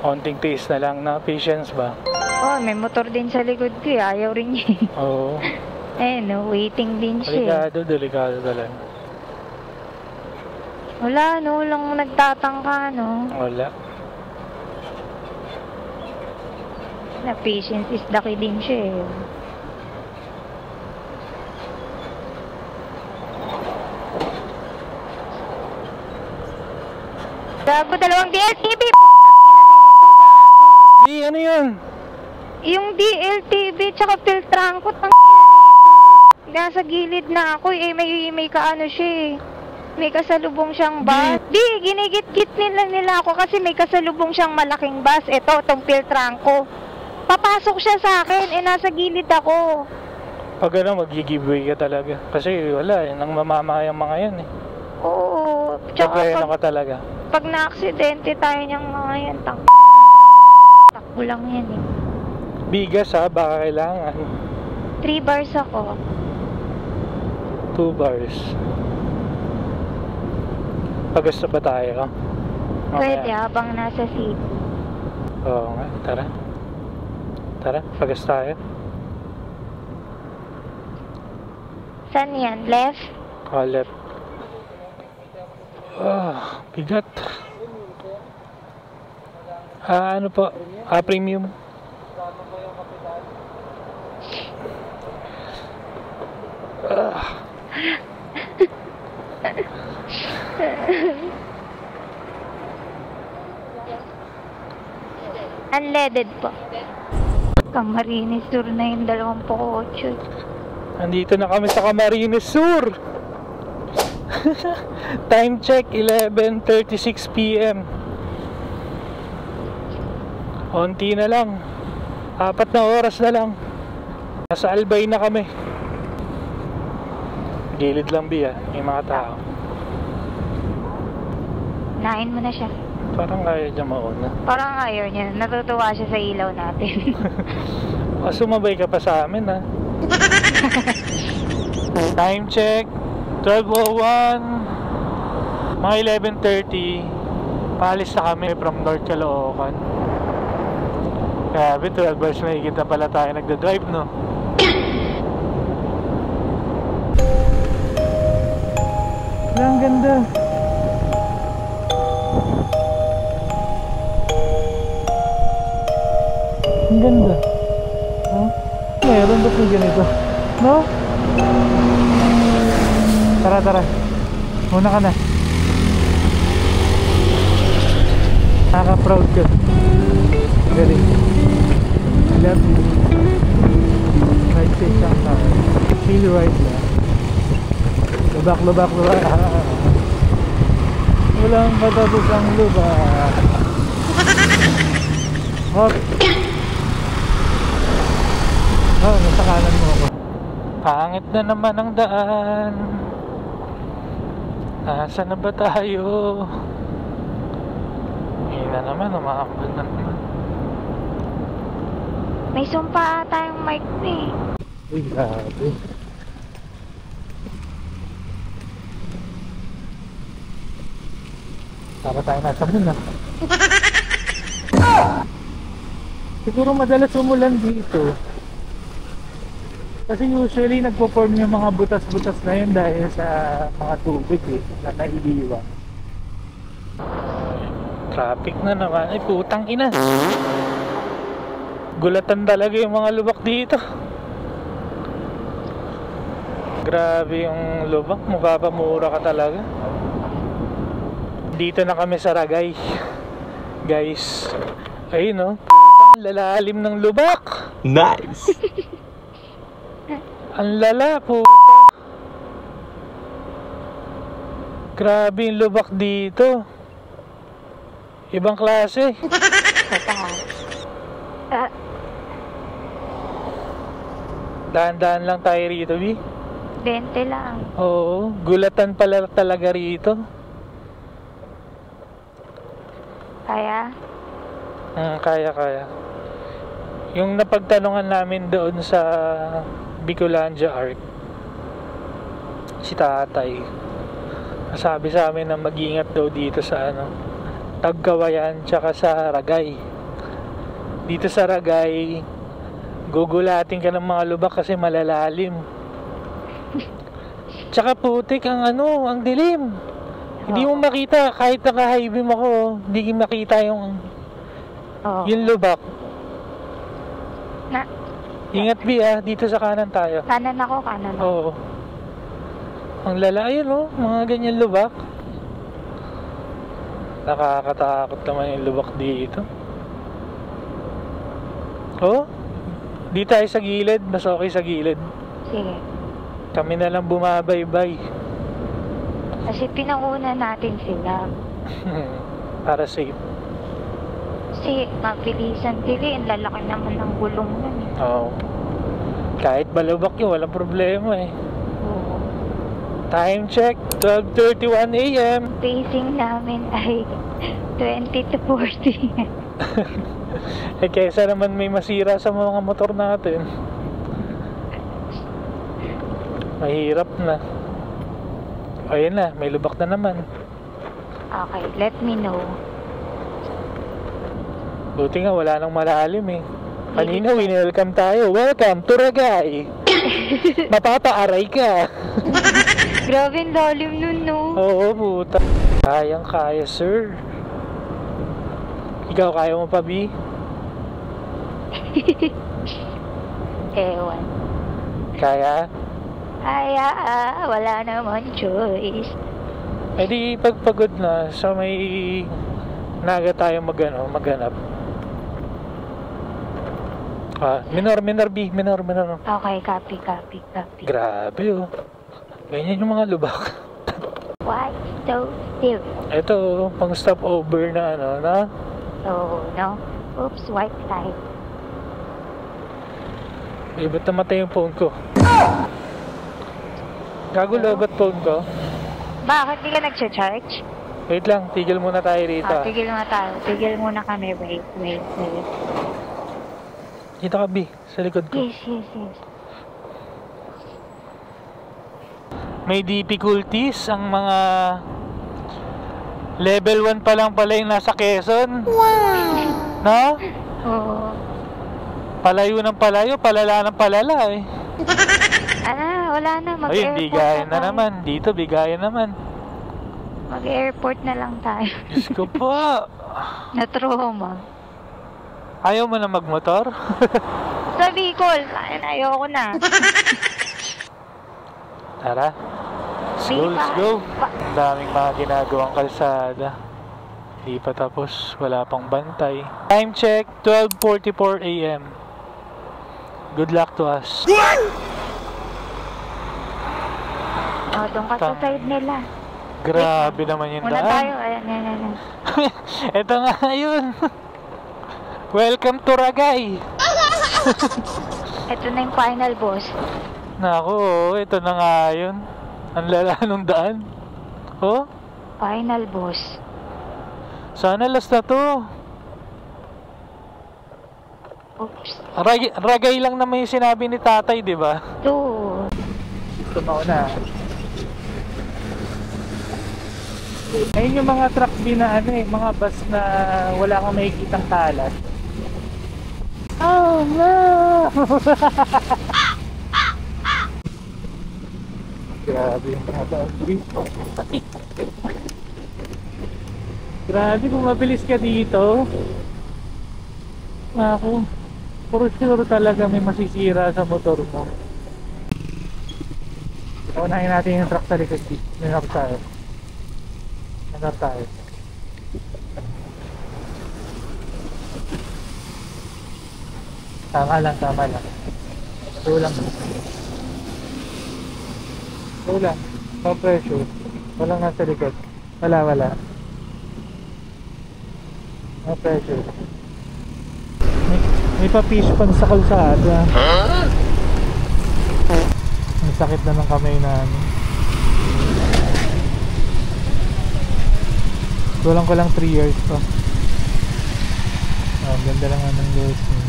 B: Konting tiis na lang na patience ba?
A: Oh, may motor din sa likod ko eh. Ayaw rin niya eh.
B: Oo.
A: Eh no, waiting din siya.
B: Delikado talaga.
A: Wala no, walang nagtatangka no.
B: Wala.
A: Na patience is the key din siya eh. Gago, dalawang DLTV!
B: Di, ano yun?
A: Yung DLTV tsaka Filtrangko, tangina nito. Nasa gilid na ako eh, may kaano siya eh. May kasalubong siyang bus. Di, ginigit-git nila ako kasi may kasalubong siyang malaking bus. Ito, tong Filtrangko. Papasok siya sa akin, eh nasa gilid ako.
B: Pag ano, mag-giveaway ka talaga. Kasi wala eh, nang mamamayang mga yan eh.
A: Oo, tsaka
B: Ano ka talaga.
A: pag na-aksidente tayo niyang mga yan, takbo lang yan eh.
B: Bigas ha, baka kailangan.
A: 3 bars ako.
B: 2 bars. Pagasta ba tayo?
A: Pwede habang nasa seat.
B: Oo nga, tara. Tara, pagas tayo.
A: Saan yan? Left?
B: Left. Bigat. Ano po? Premium.
A: Unleaded po. Camarines Sur na yung 28.
B: Andito na kami sa Camarines Sur. Time check 11:36 PM. Onti na lang, 4 na oras na lang. Nasa Albay na kami. Gilid lang biya, may mga tao.
A: Nain mo na siya.
B: Parang kaya niya mauna.
A: Parang ayaw niya. Natutuwa siya sa ilaw natin.
B: Sumabay ka pa sa amin, ha? Time check 12:01. Mga 11:30. Paalis na kami from North Caloocan. Grabe, 12 hours na higit na pala tayo nagda-drive, no? Ang ganda. Ang ganda. Huh? Meron ba yung ganito? No? Tara, tara. Muna ka na. Nakaka-proud ka. Galing. I love you. Right say something. Feel right na. Lubak, lubak, lubak. Walang matapos ang lubak. Hop. Oh, nasa kanan mo ako. Pangit na naman ang daan. Nasaan na ba tayo? Hindi na naman, umakambal na naman.
A: May sumpa tayong mic na eh.
B: Uy, grabe. Para tayo nasa moon, Siguro madalas umulan dito. Kasi usually nagpo-form yung mga butas-butas na yun dahil sa mga tubig na naiiwan. Traffic na naman. Ay, putang ina. Gulatan talaga yung mga lubak dito. Grabe yung lubak. Mukha pa mura ka talaga. Dito na kami sa Ragay. Guys. Ayun, no? Putang lalalim ng lubak.
D: Nice.
B: Ang lala, puta. Grabe yung lubak dito. Ibang klase. Dahan-dahan lang tayo rito, B.
A: 20 lang.
B: Oo, gulatan pala talaga rito.
A: Kaya?
B: Kaya. Yung napagtanungan namin doon sa Bicolandia Arc, si tatay, sabi sa amin na mag-iingat daw dito sa Tagkawayan tsaka sa Ragay. Dito sa Ragay, gugulatin ka ng mga lubak kasi malalalim. Tsaka putik ang ang dilim. Hindi mo makita kahit naka-high beam ako, hindi makita yung lubak. Ingat B, dito sa kanan tayo.
A: Kanan ako, kanan ako.
B: Oo. Ang lala, ayun mga ganyan lubak. Nakakatakot naman yung lubak dito. Di tayo sa gilid, mas okay sa gilid.
A: Sige.
B: Kami na lang bumabaybay.
A: Kasi pinauna natin sila.
B: Para safe.
A: Kasi mabilisan sila, ang lalaki naman ng gulong nun eh.
B: Oo. Kahit malubak yun, walang problema eh.
A: Oo.
B: Time check, 12:31 AM.
A: Pacing namin ay 20 to 40.
B: Kaysa naman may masira sa mga motor natin. Mahirap na. Ayun na, may lubak na naman.
A: Okay, let me know.
B: Buti nga wala nang malalim eh. Kanina winelcome tayo. Welcome to Ragay. Mapapaaray ka.
A: Grabe ang lalim nun, no?
B: Oo, puta. Kayang kaya, sir. Ikaw, kaya mo pa, B?
A: Ewan.
B: Kaya?
A: Kaya, wala naman choice.
B: Eh di pagpagod na, sa may naga tayo maghanap. Minor B, minor.
A: Okay, copy.
B: Grabe oh. Ganyan yung mga lubak.
A: Why so serious?
B: Ito, pang stop over na ano, na?
A: Oh, no. Oops, white side.
B: Ba't namatay yung phone ko? Gago lobat phone ko.
A: Bakit di ka nag-charge?
B: Wait lang, tigil muna tayo rito.
A: Tigil muna tayo. Tigil muna kami. Wait.
B: Dito ka B, sa likod ko.
A: Yes.
B: May difficulties ang mga level 1 pa lang pala yung nasa Quezon. Wow! No?
A: Oo.
B: Palayo ng palayo, palala ng palala eh.
A: Wala na. Mag-airport
B: Ayun, bigayan na
A: tayo.
B: naman. Dito, bigayan naman.
A: Mag-airport na lang tayo.
B: Diyos ko po.
A: Na-trauma.
B: Ayaw mo na magmotor?
A: Sa Bicol. Ayoko na.
B: Tara. Let's go. Ang daming mga ginagawang kalsada. Di pa tapos. Wala pang bantay. Time check, 12:44 AM. Good luck to us.
A: Doon ka sa side nila.
B: Grabe naman yung
A: Muna
B: daan.
A: tayo. Ayan.
B: Ito nga yun. Welcome to Ragay.
A: Ito na yung final boss.
B: Naku, ito na nga yun. Ang lala nung daan. Oh?
A: Final boss.
B: Sana last na to.
A: Oops.
B: Ragay lang naman yung sinabi ni tatay, di ba?
A: Ito.
B: Mauna. Ayun yung mga truck din na mga bus na wala kang makikitang kalat. Oh no! Grabe yung mga boundary. Grabe kung mabilis ka dito. Ako, puro sure talaga may masisira sa motor mo. Unahin natin yung truck sa likod. Minap tayo. Tama lang. Tulang. No pressure. Walang nasa likod. Wala. No pressure. May pa-fish pan sa kalsada. Ang sakit na ng kamay namin. Kulang 3 years pa. Ang ganda lang ng girls niya.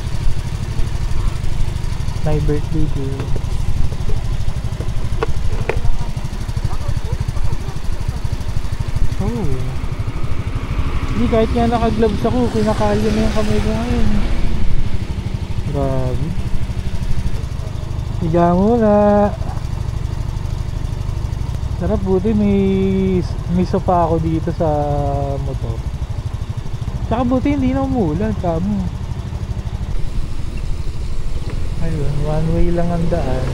B: My birthday girl. Oh. Hindi, kahit nga naka-gloves ako, kinakalyo na yung kamay ko ngayon. Grabe. Higa muna. Sarap, buti may sofa ako dito sa motor. Tsaka buti hindi na umulan, kamo. Ayun, one way lang ang daan.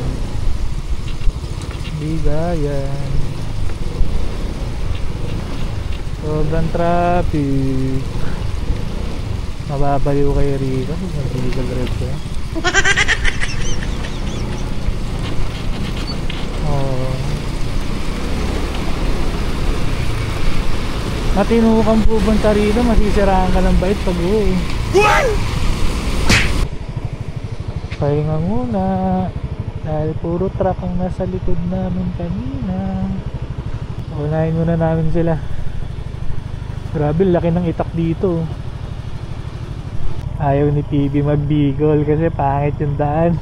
B: Bigayan. Sobrang traffic. Mababaliw kayo rito kung mag-illegal red ka. Matino kang pupunta rito, masisiraan ka ng bait pag uwi. Pahinga muna dahil puro truck ang nasa likod namin kanina. Unahin muna namin sila. Grabe, laki ng itak dito. Ayaw ni PB mag-Bicol kasi pangit yung daan.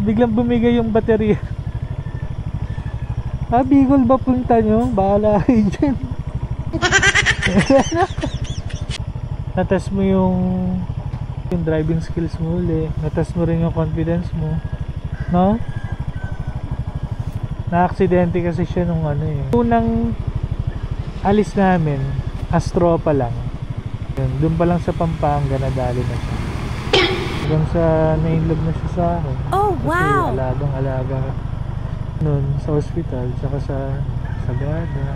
B: Biglang bumigay yung baterya. Bicol ba punta nyo? Bahala kayo dyan. Natest mo yung driving skills mo ulit. Natest mo rin yung confidence mo. No? Na-aksidente kasi siya nung unang alis namin, Astropa lang. Doon pa lang sa Pampanga nadali na siya. Hanggang sa nainlog na siya sa akin.
C: Oh, wow!
B: Kasi alagang-alaga noon sa hospital, saka sa Sagada,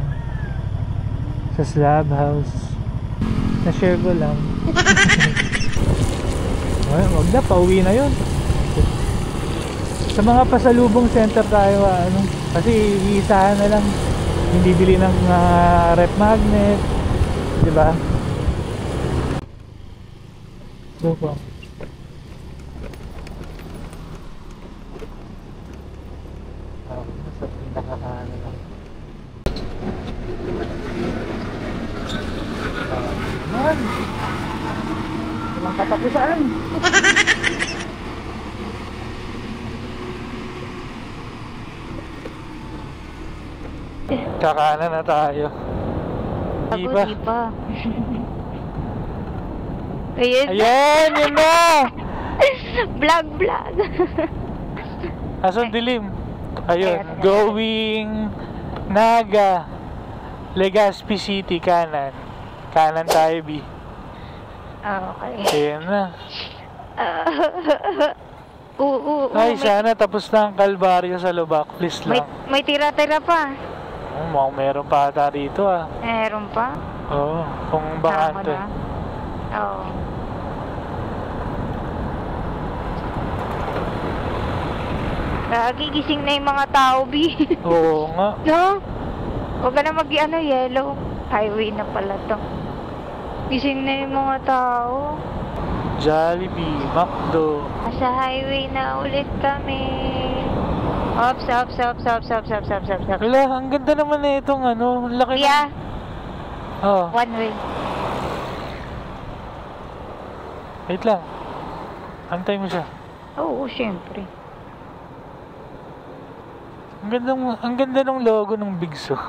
B: sa slab house. Na-share ko lang. Wag na, pauwi na yun. Sa mga pasalubong center tayo, kasi iisahan na lang. Hindi bili ng rep magnet, di ba? So po. Sa pinakakaano lang. Man! Walang katapusan! Kakanan na tayo. Di ba?
A: Di pa. Ayun.
B: Ayan! Yun na!
A: Vlog.
B: Asan dilim? Ayun. Going Naga Legazpi City, kanan. Kanan tayo, B.
A: Okay.
B: Ayan na. Ay,
A: May
B: sana tapos na ang kalbaryo sa Lubak. Please lang.
A: may tira-tira pa.
B: Mukhang meron pa ata rito ah.
A: Meron pa?
B: Oo, kung bakante.
A: Oo. Gigising na yung mga tao, B.
B: Oo nga.
A: No? Huwag ka na yellow. Highway na pala to. Gising na yung mga tao.
B: Jollibee, McDo.
A: Sa highway na ulit kami. Ops.
B: Wala, ang ganda naman na itong ang laki
A: Yeah,
B: Oh,
A: one way.
B: wait lang. Antay mo siya.
A: Oo, syempre.
B: Ang ganda ng logo ng Bigs oh.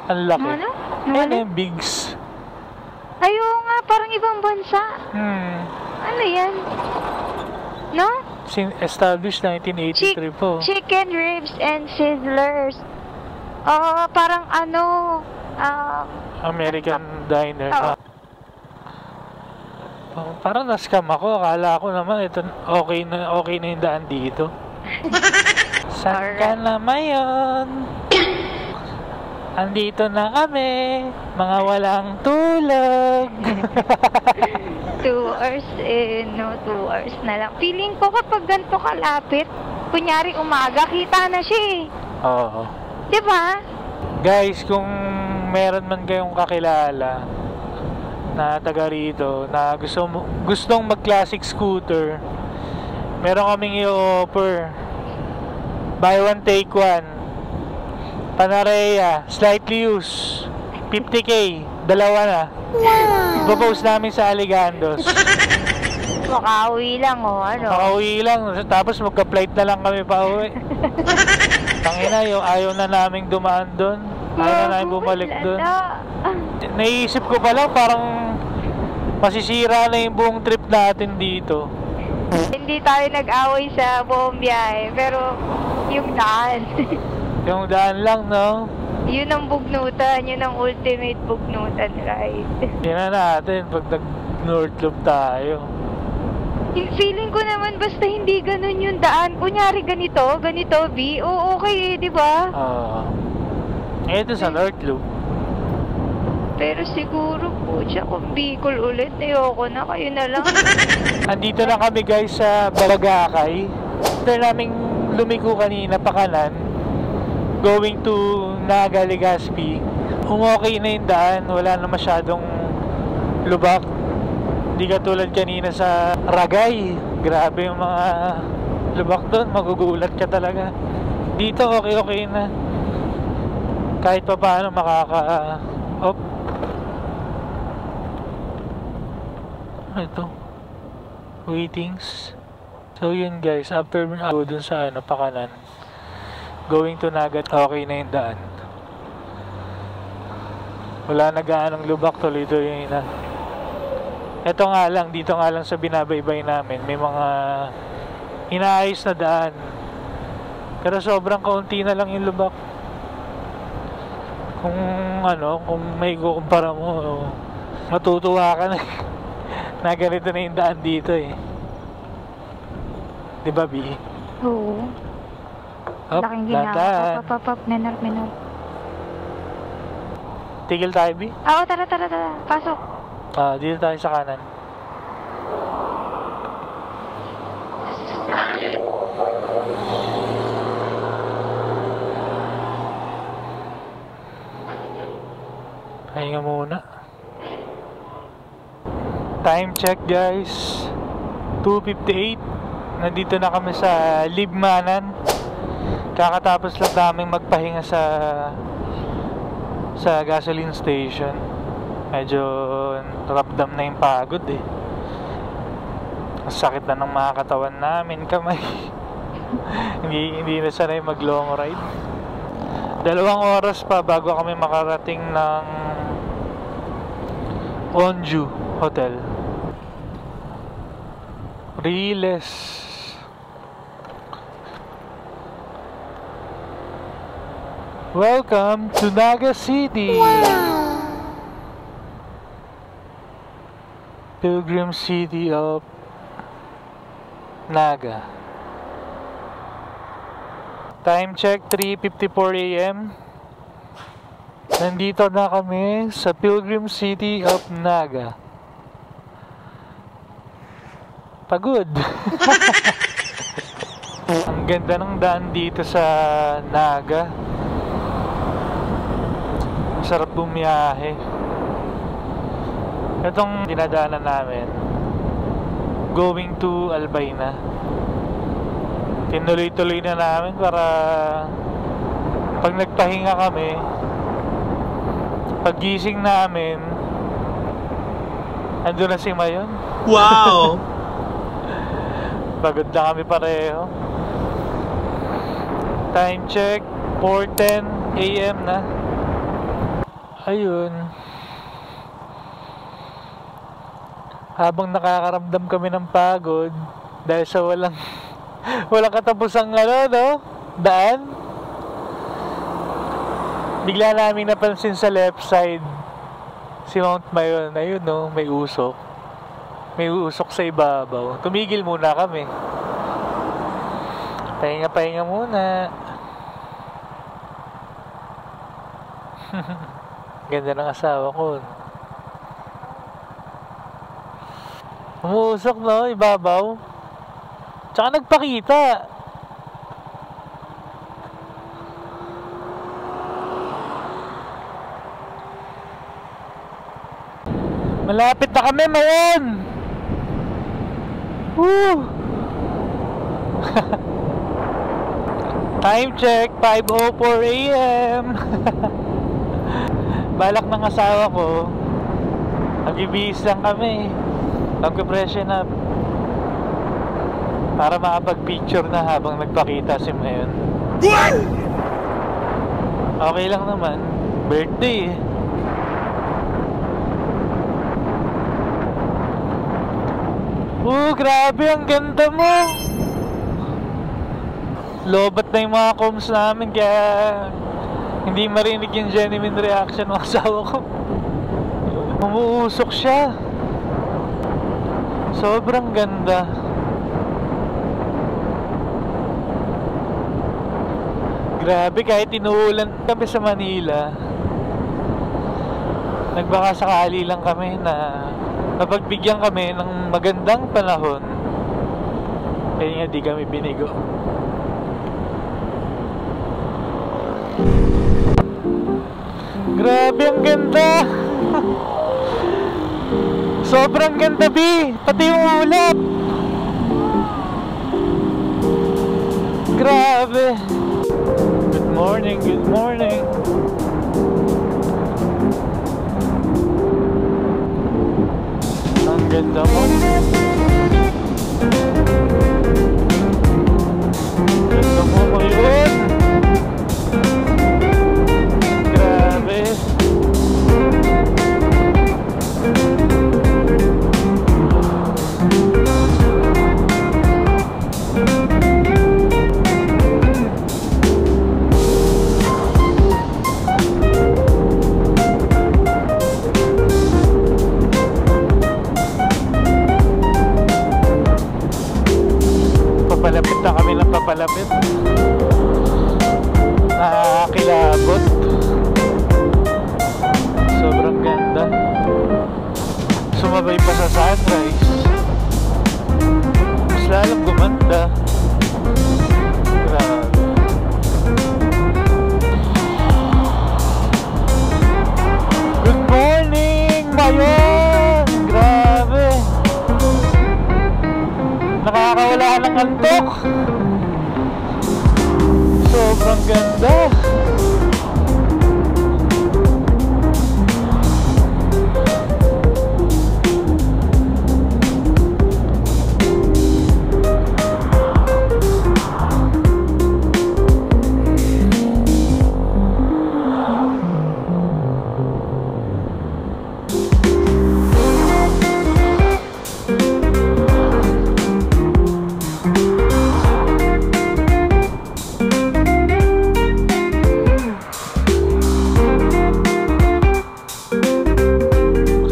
B: Ang laki.
A: Ano?
B: Ano yung Bigs?
A: Ayaw nga, parang ibang bansa. Ano yan? No?
B: Established 1983 po.
A: Chicken ribs and sizzlers. Parang
B: American diner.
A: Oo.
B: Parang na-scam ako. Akala ko naman ito okay na yung daan dito. Saan ka naman yun? Andito na kami, mga walang tulog.
A: 2 hours 2 hours na lang. Feeling ko kapag ganito kalapit, kunyari umaga, kita na siya eh.
B: Oo.
A: Diba?
B: Guys, kung meron man kayong kakilala na taga rito, na gustong mag-classic scooter, meron kaming i-offer. Buy one, take one. Panarea, slightly used. 50k, dalawa na. Ipopost namin sa Aligandos.
A: Makauwi lang
B: Makauwi lang, tapos magka-flight na lang kami pa uwi. Tangina, ayaw na naming dumaan doon. Ayaw na namin bumalik doon. Naisip ko pa lang, parang masisira na yung buong trip natin dito.
A: Hindi tayo nag-away sa buong biyahe, pero yung daan.
B: Yung daan lang, no?
A: Yun ang bugnutan, yun ang ultimate bugnutan ride.
B: Yan na natin pag nag-North Loop tayo.
A: Feeling ko naman basta hindi ganun yung daan. Kunyari ganito, B, okay eh, di ba?
B: Ito sa North Loop.
A: Pero siguro po siya kung Bicol ulit, ayoko na, kayo na lang.
B: Andito na kami guys sa Bagakay. After naming lumiko kanina pa kanan, going to Naga Legazpi, okay na yung daan, wala na masyadong lubak. Hindi katulad kanina sa Ragay, grabe yung mga lubak doon, magugulat ka talaga. Dito okay na, kahit pa paano ito waitings. So yun guys, after ako dun sa pakanan, going to Naga, okay na yung daan. Wala na gaanong lubak, tuloy-tuloy na. Ito nga lang, dito nga lang sa binabaybay namin, may mga inaayos na daan. Pero sobrang kaunti na lang yung lubak. Kung may kukumpara mo, matutuwa ka na. Na ganito na yung daan dito eh. Diba, B?
A: Oo. Laking ginawa. Pop, menor.
B: Tigil tayo, B?
A: Oo, tara. Pasok.
B: Dito tayo sa kanan. Pahinga muna. Time check guys, 2:58. Nandito na kami sa Libmanan. Kakatapos lang naming magpahinga sa gasoline station. Medyo ramdam na yung pagod eh. Sakit na ng mga katawan namin, kamay. hindi na sanay mag long ride. 2 oras pa bago kami makarating ng Onju Hotel. Riles. Welcome to Naga City. Pilgrim City of Naga. Time check 3:54 AM. Nandito na kami sa Pilgrim City of Naga. Pagod. Ang ganda ng daan dito sa Naga. Sarap bumiyahe. Itong dinadaanan namin, going to Albayna. Tinuloy-tuloy na namin para pag nagpahinga kami, paggising namin, andun na si Mayon.
D: Wow!
B: Pagod na kami pareho. Time check 4:10 AM na. Ayun. Habang nakakaramdam kami ng pagod dahil sa walang katapusang daan, bigla namin napansin sa left side si Mount Mayon. Ayun may usok. May usok sa ibabaw. Tumigil muna kami. Pahinga muna. Ganda ng asawa ko. Umuusok ibabaw. Tsaka nagpakita. Malapit na kami, Mayon! Woo! Time check 5:04 AM. Balak ng asawa ko, mag-ibihis lang kami, mag-freshen up para makapag-picture na habang nagpakita si Mayon. Okay lang naman, birthday eh. Grabe, ang ganda mo. Lobat na yung mga comms namin, kaya hindi marinig yung genuine reaction ng asawa ko. Umuusok siya. Sobrang ganda. Grabe, kahit inuulan kami sa Manila, nagbaka sakali lang kami na napagbigyan kami ng magandang panahon. Kaya nga di kami binigo. Grabe, ang ganda. Sobrang ganda, B. Pati yung ulap. Grabe. Good morning, good morning. Ang ganda mo. Ganda mo ngayon. Grabe. Papalapit na kami ng papalapit. Nakakilabot. Sobrang ganda. Sumabay pa sa sunrise. Mas lalong gumanda. Grabe. Good Ayun! Grabe! Nakakawala ng antok! Sobrang ganda!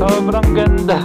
B: Sobrang ganda.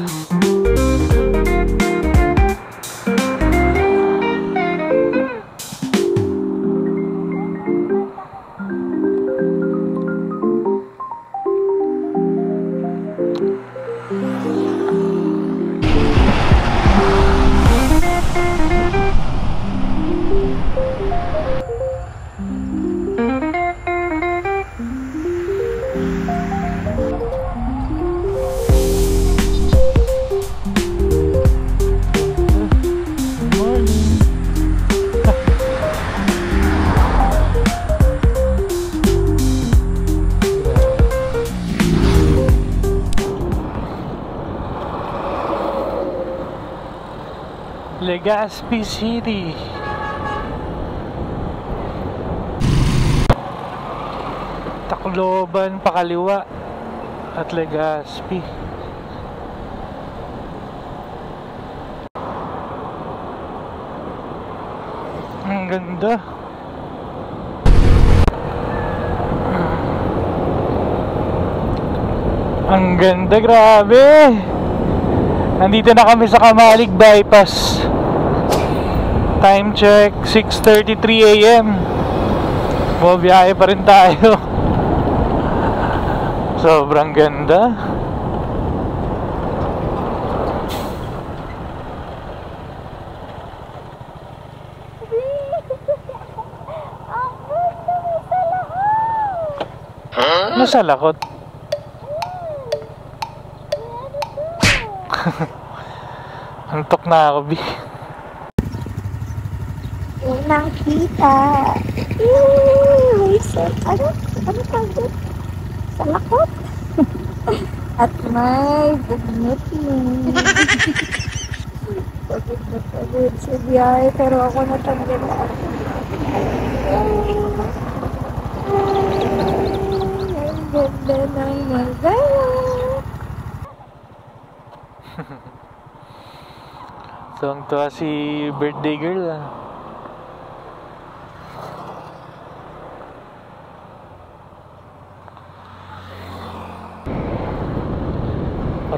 B: Legazpi City. Tacloban pakaliwa at Legazpi. Ang ganda. Ang ganda, grabe. Nandito na kami sa Kamalig Bypass. Time check, 6:33 AM. Bumabiyahe pa rin tayo. Sobrang ganda. Nasa lakot. Antok na ako, B.
C: Unang kita. Ano tawag? Sa lakot. At may bugnit-nit. Pagod na pagod sa biyahe, pero ako natanggal na ako. Ang ganda ng magaya.
B: Tuwang-tuwa si birthday girl, ah.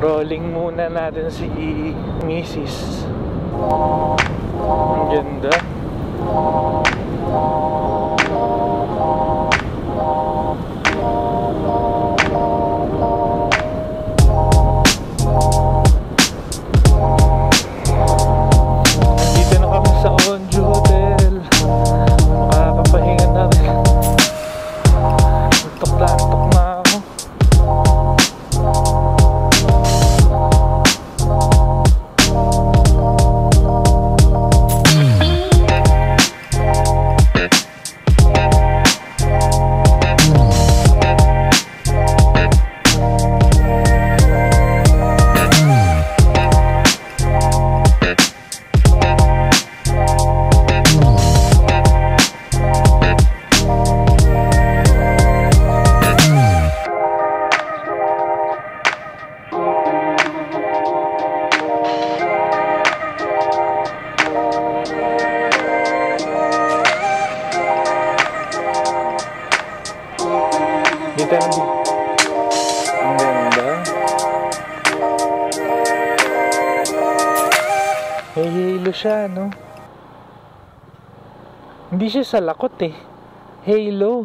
B: Rolling muna natin si Mrs. Ang ganda. Nandito na kami sa Onju Hotel. Makakapahinga na rin. Antok na ako. Dito na, ang ganda. May halo siya, no? Hindi siya sa lakot, eh. Halo.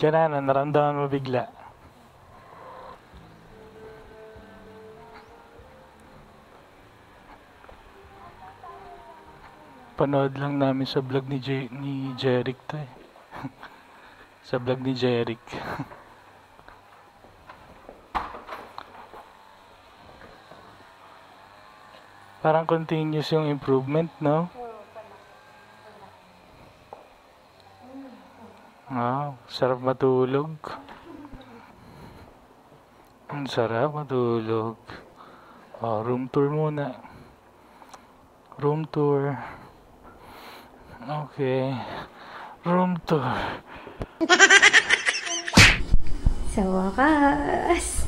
B: ka na, naramdaman mo bigla. Panood lang namin sa vlog ni Jeric to eh. Sa vlog ni Jeric. Parang continuous yung improvement, no? Wow, sarap matulog. Ang sarap matulog. Oh, room tour muna. Room tour. Okay. Room tour.
C: Sa wakas.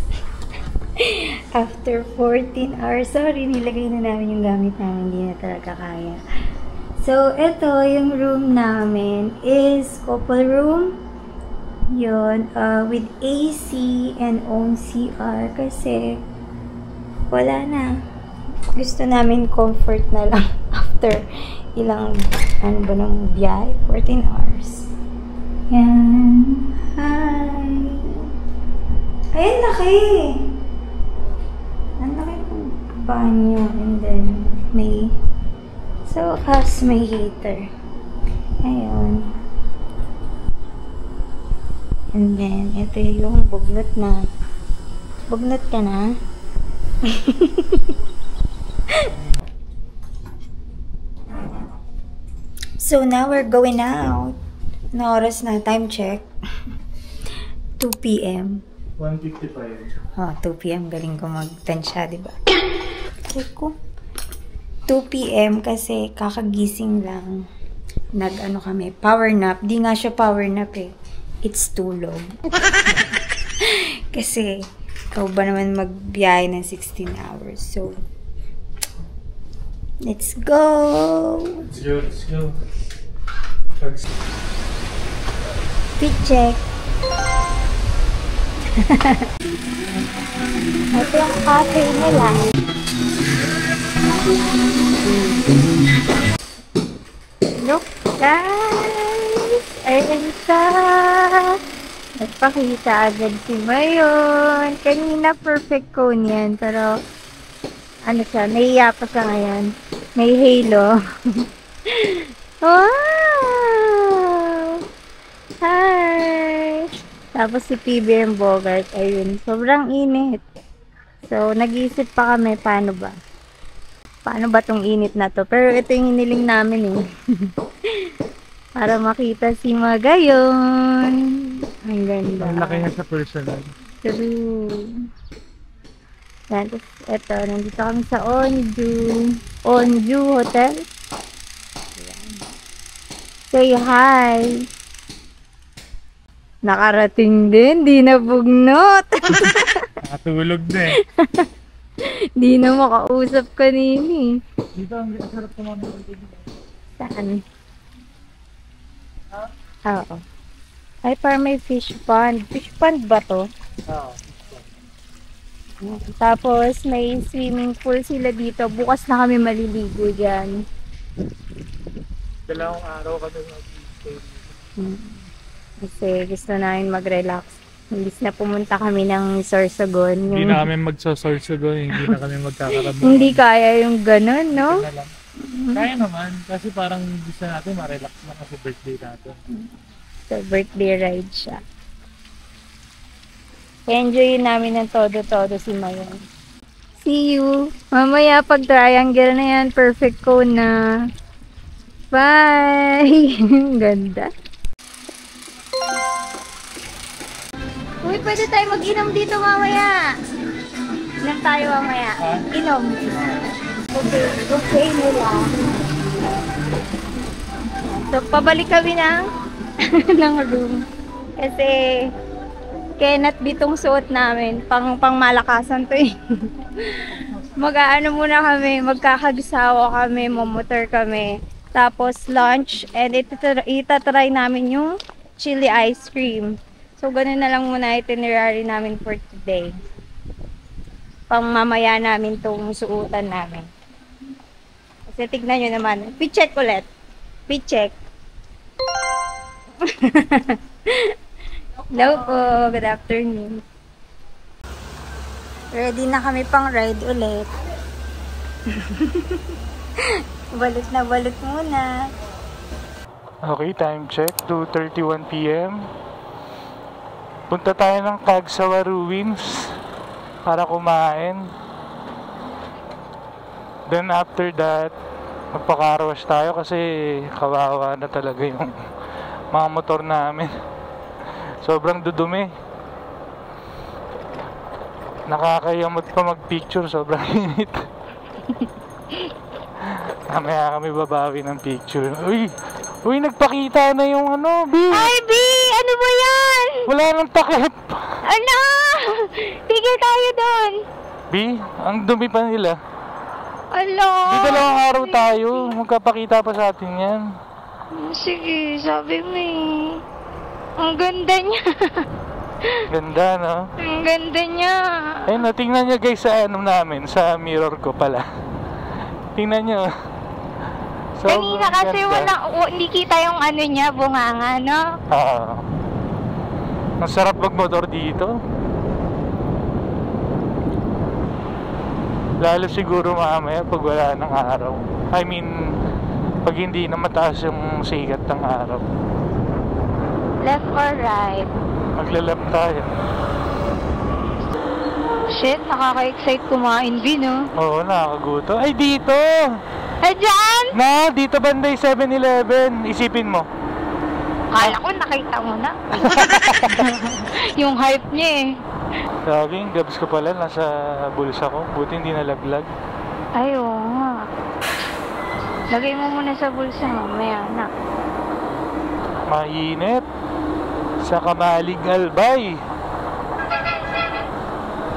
C: After 14 hours, sorry, nilagay na namin yung gamit namin, hindi na talaga kaya. So, ito, yung room namin is couple room. Yun, with AC and own CR kasi wala na. Gusto namin comfort na lang after ilang, ano ba ng biyahe? 14 hours. Yan. Hi! Ayun, laki! Ang laki ng banyo. And then, may so, has may heater. Ayun. And then, ito yung bugnot na. Bugnot ka na? So, now we're going out. Na oras na? Time check. 2 p.m.
B: 1:55.
C: Oh, 2 p.m. Galing ko mag-tansya, diba? Check ko. 2 p.m. kasi kakagising lang. Nag-ano kami, power nap. Di nga siya power nap eh. It's too long. Kasi, ikaw ba naman magbiyahe ng 16 hours. So, let's go!
B: Let's go, let's go.
C: Fit check. Ito yung cafe nila. Look guys! Ayun siya! Nagpakita agad si Mayon. Kanina perfect cone yan. Pero, ano siya, nahiya pa siya ngayon. May halo. Wow! Hi! Tapos si PBM Bogart, ayun, sobrang init. So, nag-iisip pa kami, paano ba? Paano ba tong init na to? Pero ito yung hiniling namin eh. Para makita si Magayon. Ang ganda.
B: Ang laki niya sa personal.
C: True. Yan, tapos ito, nandito kami sa Onju Hotel. Ayan. Say hi! Nakarating din, di na bugnot.
B: Nakatulog na eh.
C: Di na makausap kanini.
B: Dito ang sarap tumama.
C: Saan? Oo. Ay, parang may fish pond. Fish pond ba to?
B: Oo.
C: Tapos, may swimming pool sila dito. Bukas na kami maliligo dyan.
B: Dalawang araw kami mag-stay.
C: Kasi gusto namin mag-relax. Imbis na pumunta kami ng Sorsogon.
B: Hindi na kami magsasorsogon, hindi na kami magkakaroon.
C: Hindi kaya yung ganun, no?
B: Kaya naman, kasi parang gusto natin ma-relax na kasi birthday natin.
C: So, birthday ride siya. Enjoy namin ng todo-todo si Mayon. See you! Mamaya pag triangle na yan, perfect cone na. Bye! Ganda. Uy, pwede tayo mag-inom dito mamaya. Inom tayo mamaya. Inom. Okay, okay nila. So, pabalik kami ng room. Kasi, Kenneth bitong suot namin. Pang-malakasan to eh. Mag-aano muna kami, magkakagsawa kami, mamotor kami. Tapos, lunch. And itatry namin yung chili ice cream. So, ganun na lang muna itinerary namin for today. Pang mamaya namin itong suotan namin. Kasi tignan nyo naman. Picheck ulit. Picheck. Hello po, good afternoon. Ready na kami pang ride ulit. Balot na balot muna.
B: Okay, time check, 2:31 p.m. Punta tayo ng Cagsawa Ruins para kumain. Then after that, magpa-carwash tayo kasi kawawa na talaga yung mga motor namin. Sobrang dudumi. Nakakayamot pa mag-picture, sobrang init. Mamaya kami babawi ng picture. Uy, nagpakita na yung ano, B.
A: Ay, B! Ano ba yan?
B: Wala nang takip.
A: Ano? Tigil tayo doon.
B: B, ang dumi pa nila.
A: Ala.
B: Di dalawang araw tayo. Magkapakita pa sa atin yan.
A: Sige, sabi mo eh. Ang ganda niya.
B: Ganda, no?
A: Ang ganda niya.
B: Ayun, tingnan nyo guys sa ano namin, sa mirror ko pala. Tingnan nyo.
A: Kanina kasi hindi kita yung ano niya, bunganga, no?
B: Oo. Ang sarap magmotor dito. Lalo siguro mamaya pag wala ng araw. I mean, pag hindi na mataas yung sikat ng araw.
A: Left or right?
B: Maglalap tayo.
A: Shit, nakaka-excite kumain din, no?
B: Oo, nakakaguto. Ay, dito!
A: Ay, dyan!
B: Na, dito banday 7-Eleven. Isipin mo.
A: Kala ko nakita mo na. Yung hype niya eh.
B: Saging, gabs ko pala, nasa bulsa ko. Buti hindi nalaglag.
A: Ay, oo nga. Lagay mo muna sa bulsa, mamaya na.
B: Mainit. Sa Kamalig Albay.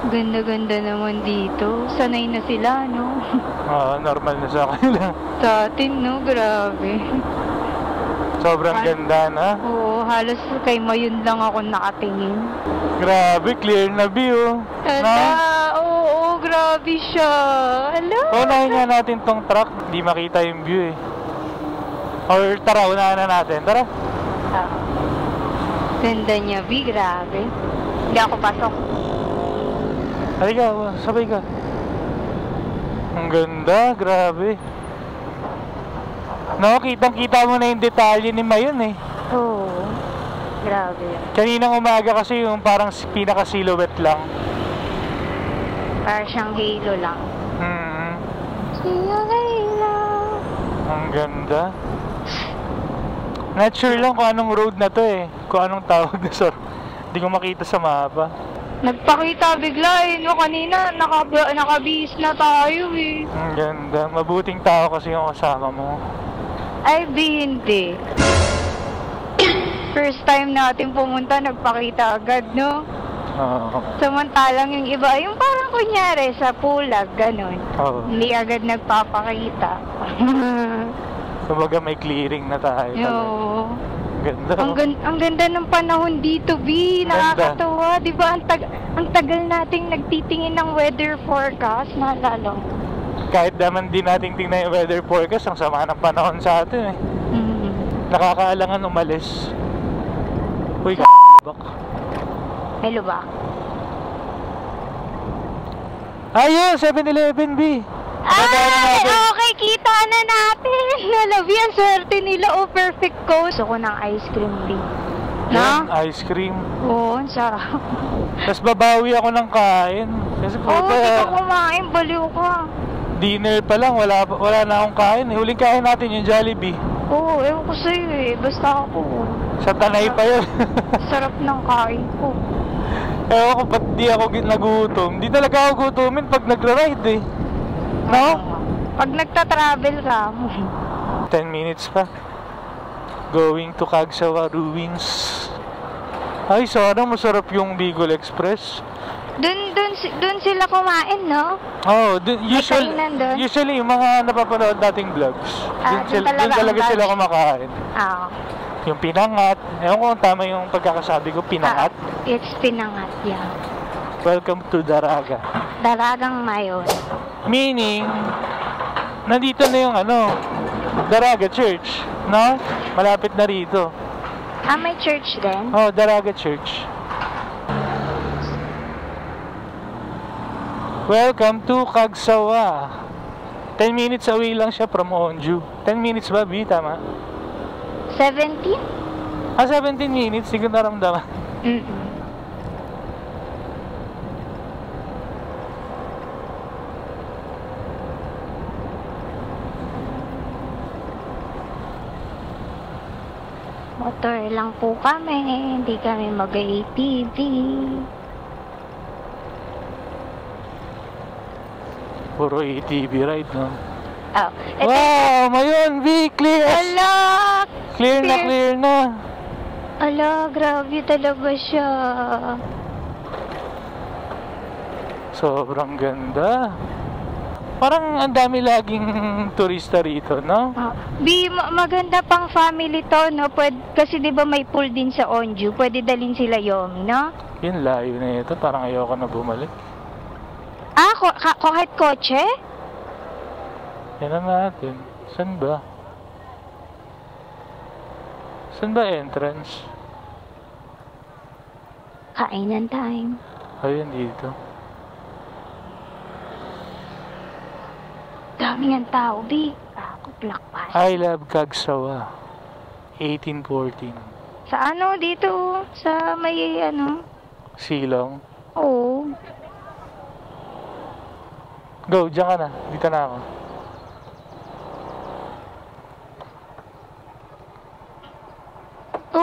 A: Ganda-ganda naman dito. Sanay na sila, no?
B: Normal na sa kanila.
A: Sa atin, no? Grabe.
B: Sobrang ganda na.
A: Oo, halos kay Mayun lang ako nakatingin.
B: Grabe, clear na view.
A: Oo, grabe siya. Ala.
B: Unahin nga natin tong truck. Di makita yung view eh. Or tara, unahan na natin. Tara.
A: Ganda niya, B. Grabe. Hindi ako pasok.
B: Halika, sabay ka. Ang ganda, grabe. No, kitang-kita mo na yung detalye ni Mayun eh.
A: Oo. Grabe.
B: Kaninang umaga kasi yung parang pinaka-silhouette lang.
A: Parang siyang halo lang. Siyang halo.
B: Ang ganda. Not sure lang kung anong road na to eh. Kung anong tawag na sir. Hindi ko makita sa mapa.
A: Nagpakita bigla eh, no? Kanina nakabihis na tayo eh.
B: Ang ganda. Mabuting tao kasi yung kasama mo.
A: Ay, hindi. First time natin pumunta, nagpakita agad, no?
B: Oo.
A: Samantalang yung iba, yung parang kunyari sa pulag, ganun.
B: Oo.
A: Hindi agad nagpapakita.
B: Kumbaga may clearing na tayo.
A: Oo.
B: Ganda.
A: Ang ganda ng panahon dito, B. Nakakatawa. Di ba? Ang tagal nating nagtitingin ng weather forecast. Naalala mo?
B: Kahit naman din nating tingnan yung weather forecast, ang sama ng panahon sa atin eh. Nakakaalangan umalis. Uy, lubak.
A: May lubak.
B: Ayun, 7-Eleven, B.
A: Ay, okay, kita na natin. Nalabi, ang swerte nila. Oh, perfect ko. Gusto ko ng ice cream, B.
B: Yan, ice cream.
A: Oo, ang sarap.
B: Tapos babawi ako ng kain. Kasi
A: Oo, di ka kumain. Baliw ka.
B: Dinner pa lang, wala na akong kain. Huling kain natin yung Jollibee.
A: Oo, ewan ko sa'yo eh. Basta ako.
B: Sa Tanay pa yun.
A: Sarap ng kain ko.
B: Ewan ko, ba't di ako nagutom? Di talaga ako gutomin pag nagra-ride eh. No?
A: Pag nagta-travel ka.
B: 10 minutes pa. Going to Cagsawa Ruins. Ay, sana masarap yung Bicol Express.
A: Dun sila kumain, no?
B: Oh,
A: kainan dun?
B: usually yung mga napapanood nating vlogs. Dun talaga sila kumakain. Yung Pinangat. Ewan ko kung tama yung pagkakasabi ko, Pinangat.
A: It's Pinangat, yeah.
B: Welcome to Daraga.
A: Daragang Mayon.
B: Meaning, nandito na yung Daraga Church, no? Malapit na rito.
A: May church din?
B: Oh, Daraga Church. Welcome to Kagsawa. 10 minutes away lang siya from Onju. 10 minutes ba, B? Tama?
A: 17?
B: 17 minutes. Hindi ko naramdaman.
A: Motor lang po kami. Hindi kami mag-ATV.
B: Puro ATV ride, no?
A: Oh,
B: Wow! Mayon, B! Clear!
A: Ala!
B: Clear na, clear na.
A: Ala, grabe talaga siya.
B: Sobrang ganda. Parang ang dami laging turista rito, no?
A: Maganda pang family to, no? Kasi di ba may pool din sa Onju. Pwede dalhin sila Yomi, no?
B: Yun, layo na ito. Parang ayoko na bumalik.
A: Kahit kotse?
B: Yan na natin. Saan ba? Saan ba entrance?
A: Kainan time.
B: Ayun, dito.
A: Daming ang tao, B. Ako, Black Pass.
B: I love Kagsawa. 1814.
A: Sa dito? Sa may,
B: Silong.
A: Oo.
B: Go, dyan ka na. Dito na ako.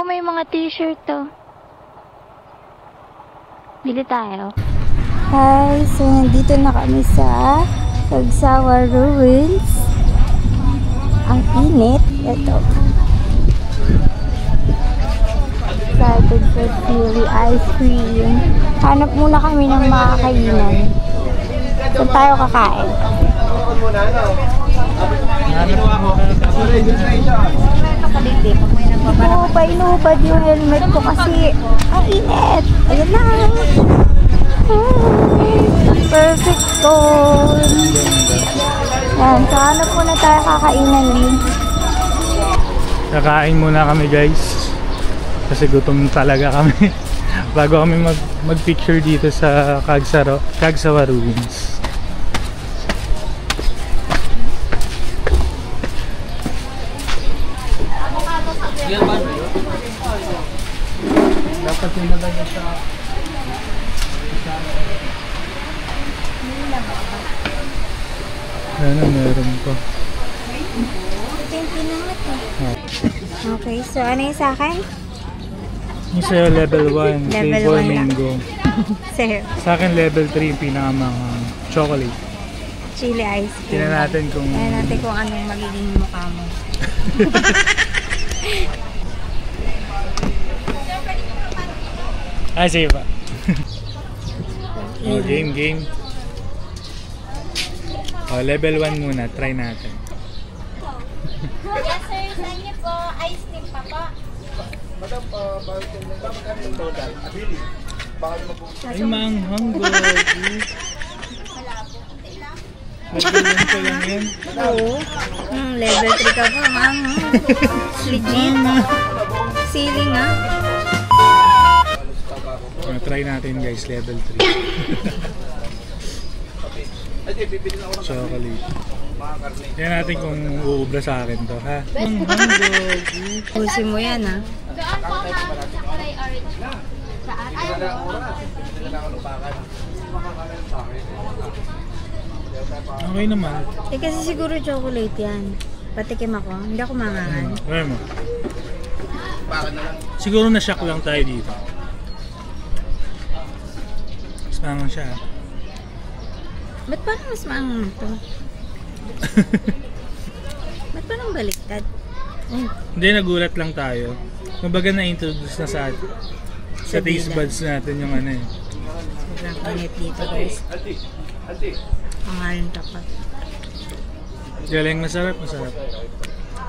A: May mga t-shirt to. Bili tayo.
C: Hi, so nandito na kami sa Kagsawa Ruins. Ang init. Ito. Excited for chili ice cream. Hanap muna kami ng mga kainan. Saan tayo kakain? Inuhubad yung helmet ko kasi ang init. Ayan lang. Perfect cone. Yan, so hanap muna tayo kakainan din.
B: Kakain muna kami, guys. Kasi gutom talaga kami. Bago kami mag-picture dito sa Kagsawa Ruins. Dapat yung nalagay sa... Ano, meron pa.
C: Ito yung pinangat eh. Okay, so ano yung sa akin?
B: Yung sa'yo level 1,
C: Level
B: flavor
C: 1 lang.
B: mango.
C: Sa'yo,
B: Sa akin level 3 yung pinakamang chocolate.
C: chili ice cream.
B: Tingnan natin kung...
C: Tingnan natin kung anong magiging mukha mo.
B: Ah, sige pa. Oh, game. Oh, level 1 muna. Try natin.
C: Yes sir, sa inyo po, ice cream pa po.
B: Ay, manghang gogi. Level 1 ko lang yan.
C: Oo. Level 3 ka pa, ma'am. Legit. Ceiling ah.
B: Try natin, guys, level 3. Chocolate. Tingnan natin kung uubra sa akin to, ha? Manghang gogi.
C: Pusin mo yan ah.
B: Okay naman.
C: Eh kasi siguro chocolate yan. Patikim ako. Hindi ako mangangan.
B: Kaya mo. Siguro na-shock lang tayo dito. Mas mangang siya.
C: Ba't parang mas maangang to? Ba't parang baliktad?
B: Hindi, nagulat lang tayo. Kumbaga na-introduce na sa taste buds natin yung ano eh.
C: Sobrang init dito guys. Pangalan tapat.
B: Galing, masarap.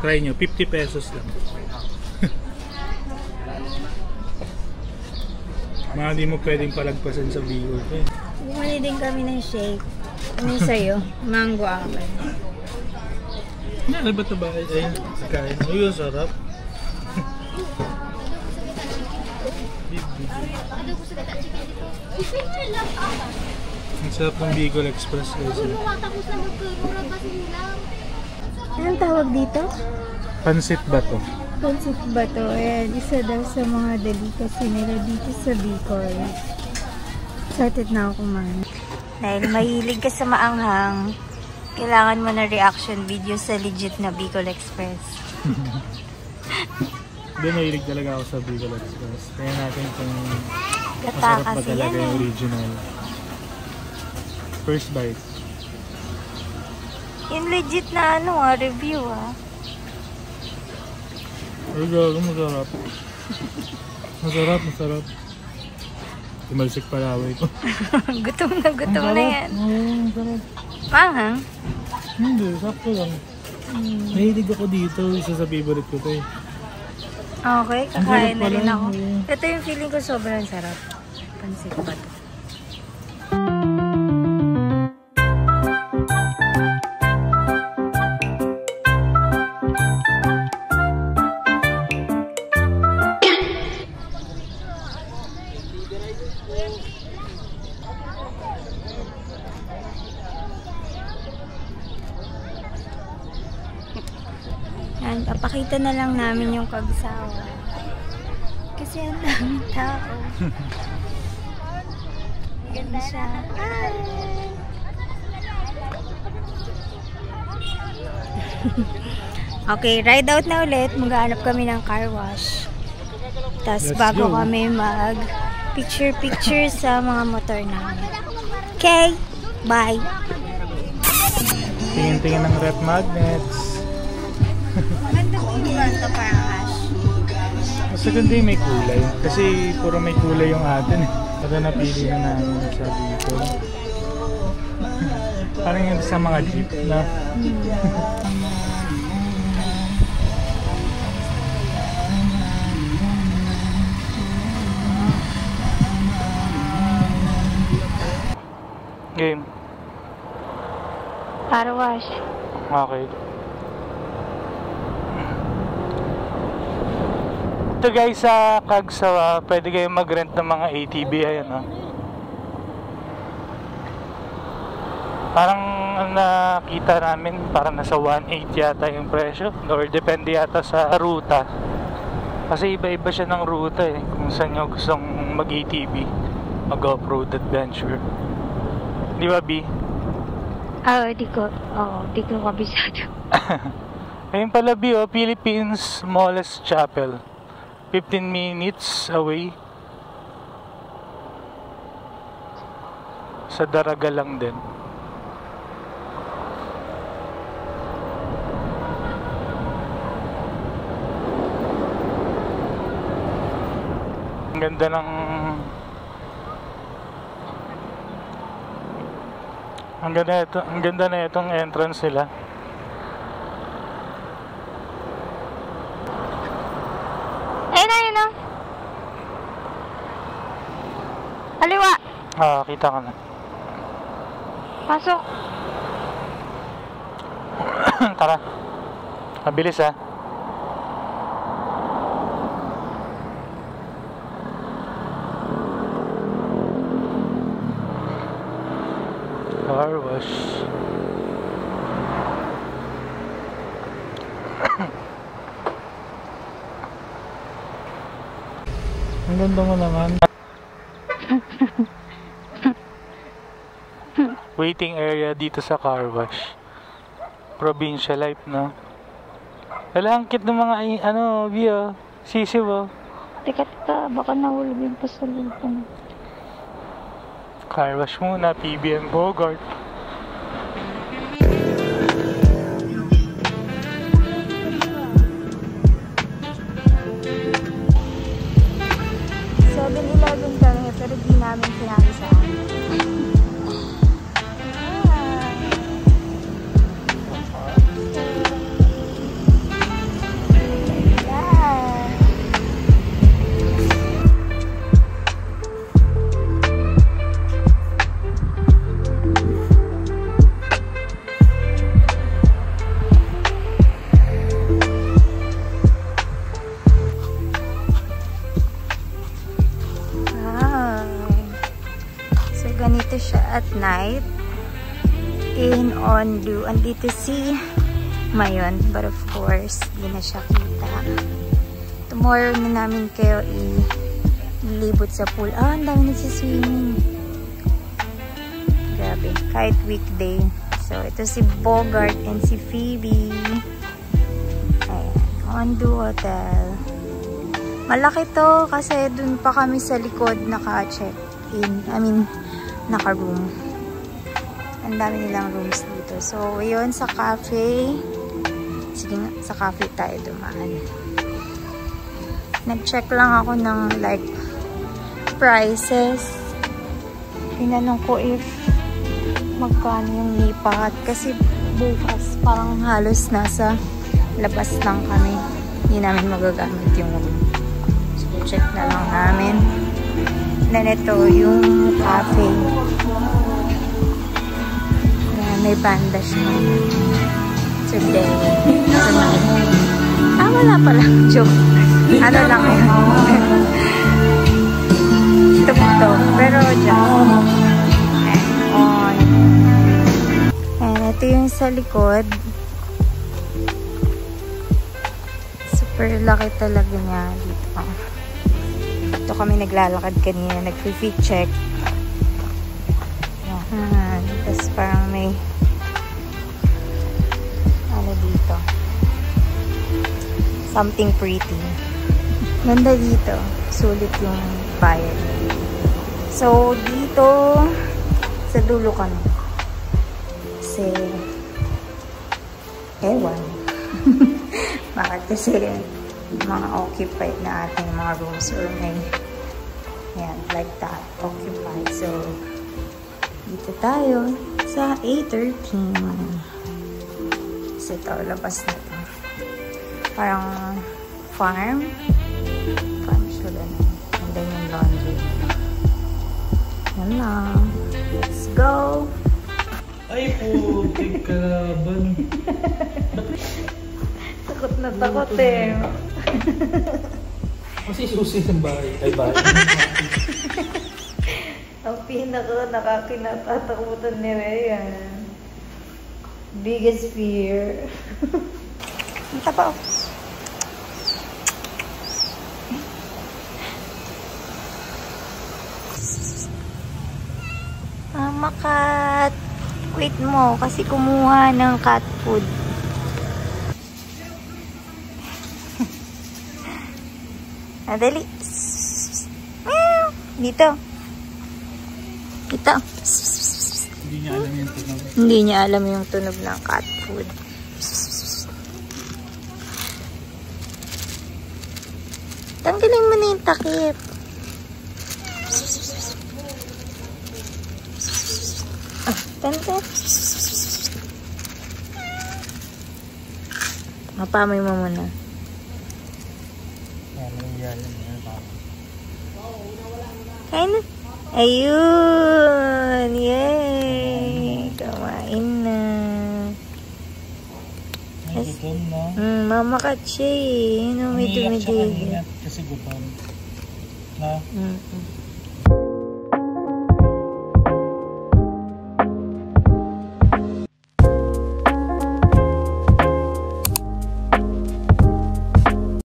B: Try nyo, 50 pesos lang. Mga di mo pwedeng palagpasan sa Bicol.
C: Bumili din kami ng shake. Ano sa'yo? Mango apple.
B: Ano ba ito ba? Ay, kakain. Ayun, sarap. Ang sarap ng Bicol Express guys.
C: Anong tawag dito?
B: Pansit ba to?
C: Pansit ba to? Ayan, isa daw sa mga delicacy nila dito sa Bicol. Excited na ako kumain. Dahil mahilig ka sa maanghang, kailangan mo na reaction video sa legit na Bicol Express.
B: Hindi, mahilig talaga ako sa Bicol Express. Kaya natin kung
C: Gata
B: masarap ba
C: kasi
B: talaga
C: yan
B: yung
C: eh.
B: original. First bite.
C: Yung legit na review
B: Ay, gago, masarap. Masarap, masarap. Tumalsik palaway ko.
C: Gutom na yan.
B: Oo, masarap.
C: Maanghang?
B: Hindi, sakto lang. Mahilig ako dito. Isa sa favorite ko to eh.
C: Okay, kakain na
B: Ang sarap
C: rin
B: pala,
C: ako.
B: oo.
C: Ito yung feeling ko sobrang sarap. Pansit ba to? Yan, papakita na lang namin yung Kagsawa. Kasi ang daming tao. Ganda siya. Hi! Okay, ride out na ulit. Maghanap kami ng car wash. Tapos
B: Let's
C: bago
B: go.
C: kami mag picture sa mga motor namin. Okay, bye!
B: Tingin-tingin ng rep magnets.
C: Maganda po yung ganito parang ash.
B: Mas maganda yung may kulay. Kasi puro may kulay yung atin eh. Ito napili na namin sa dito. Parang yun sa mga jeep na. Game.
A: Car wash.
B: Okay. Ito guys sa Kagsawa, pwede kayong mag-rent ng mga ATV. Ayan o. Parang ang nakita namin, parang nasa 1.8 yata yung presyo. Or depende yata sa ruta. Kasi iba-iba siya ng ruta eh. Kung saan nyo gustong mag-ATV, mag-off-road adventure. Di ba, B?
A: Di ko kabisado.
B: Ayun pala, B, oh, Philippines smallest chapel. 15 minutes away. Sa Daraga lang din. Ang ganda ng ang ganda na itong entrance nila.
A: Ayun na. Kaliwa.
B: Kita ka na.
A: Pasok.
B: Tara. Mabilis ah. Car wash. Ang ganda mo naman. Waiting area dito sa car wash. Provincial life, no? Wala, ang cute ng mga view. Sisiw, oh.
A: Teka, baka nahulog yung pasalubong.
B: Car wash muna, PBM Bogart.
C: So, 7-Eleven kami, pero di namin sinabi sa amin. Ganito siya at night. In Ondu. Andito si Mayon. But of course, di na siya kita. Tomorrow na namin kayo ilibot sa pool. Ah, ang dami nagsiswimming. Grabe. Kahit weekday. So, ito si Bogart and si Phoebe. Ayan. Ondu Hotel. Malaki to kasi dun pa kami sa likod naka-check-in. I mean, naka-room. Ang dami nilang rooms dito. So, yun sa cafe. Sige nga, sa cafe tayo dumaan. Nag-check lang ako ng like prices. Tinanong ko if magkano yung lipat. Kasi bukas parang halos nasa labas lang kami. Hindi namin magagamit yung room. So, check na lang namin. Then ito yung cafe. Ayan, may banda siya. Today. So, wala pala. Joke. Ano lang yun. Tuk-tuk. Pero dyan. Ayan, ito yung sa likod. Super laki talaga niya dito. Ito kami naglalakad kanina. Nag-fit check. Ayan. Tapos parang may ano dito. Something pretty. Ganda dito. Sulit yung bayad. So, dito sa dulo kami. Kasi ewan. Bakit kasi mga occupied na ating mga rooms or may yan, like that. Occupied. So, dito tayo sa A13. So, ito, labas na ito. Parang farm. Farm siya ganun. And then yung laundry. Yan lang. Let's go!
B: Ay po, tigkalaban.
C: Takot na takot eh.
B: Kasi susi ng bahay. Ay, bahay.
C: Ang nakakatakutan ni Rhea. Biggest fear. Ang tapaw. Mama cat. Quit mo kasi kumuha ng cat food. Dali. Dito. Dito.
B: Hindi niya alam yung tunog.
C: Hindi niya alam yung tunog ng cat food. Tanggalin mo na yung takip. Tanda. Mapamay mo muna. Kain na. Ayun. Yay. Kumain na.
B: May gutom na.
C: Mama ka siya eh. May dumidili.
B: Kasi gutom. Na?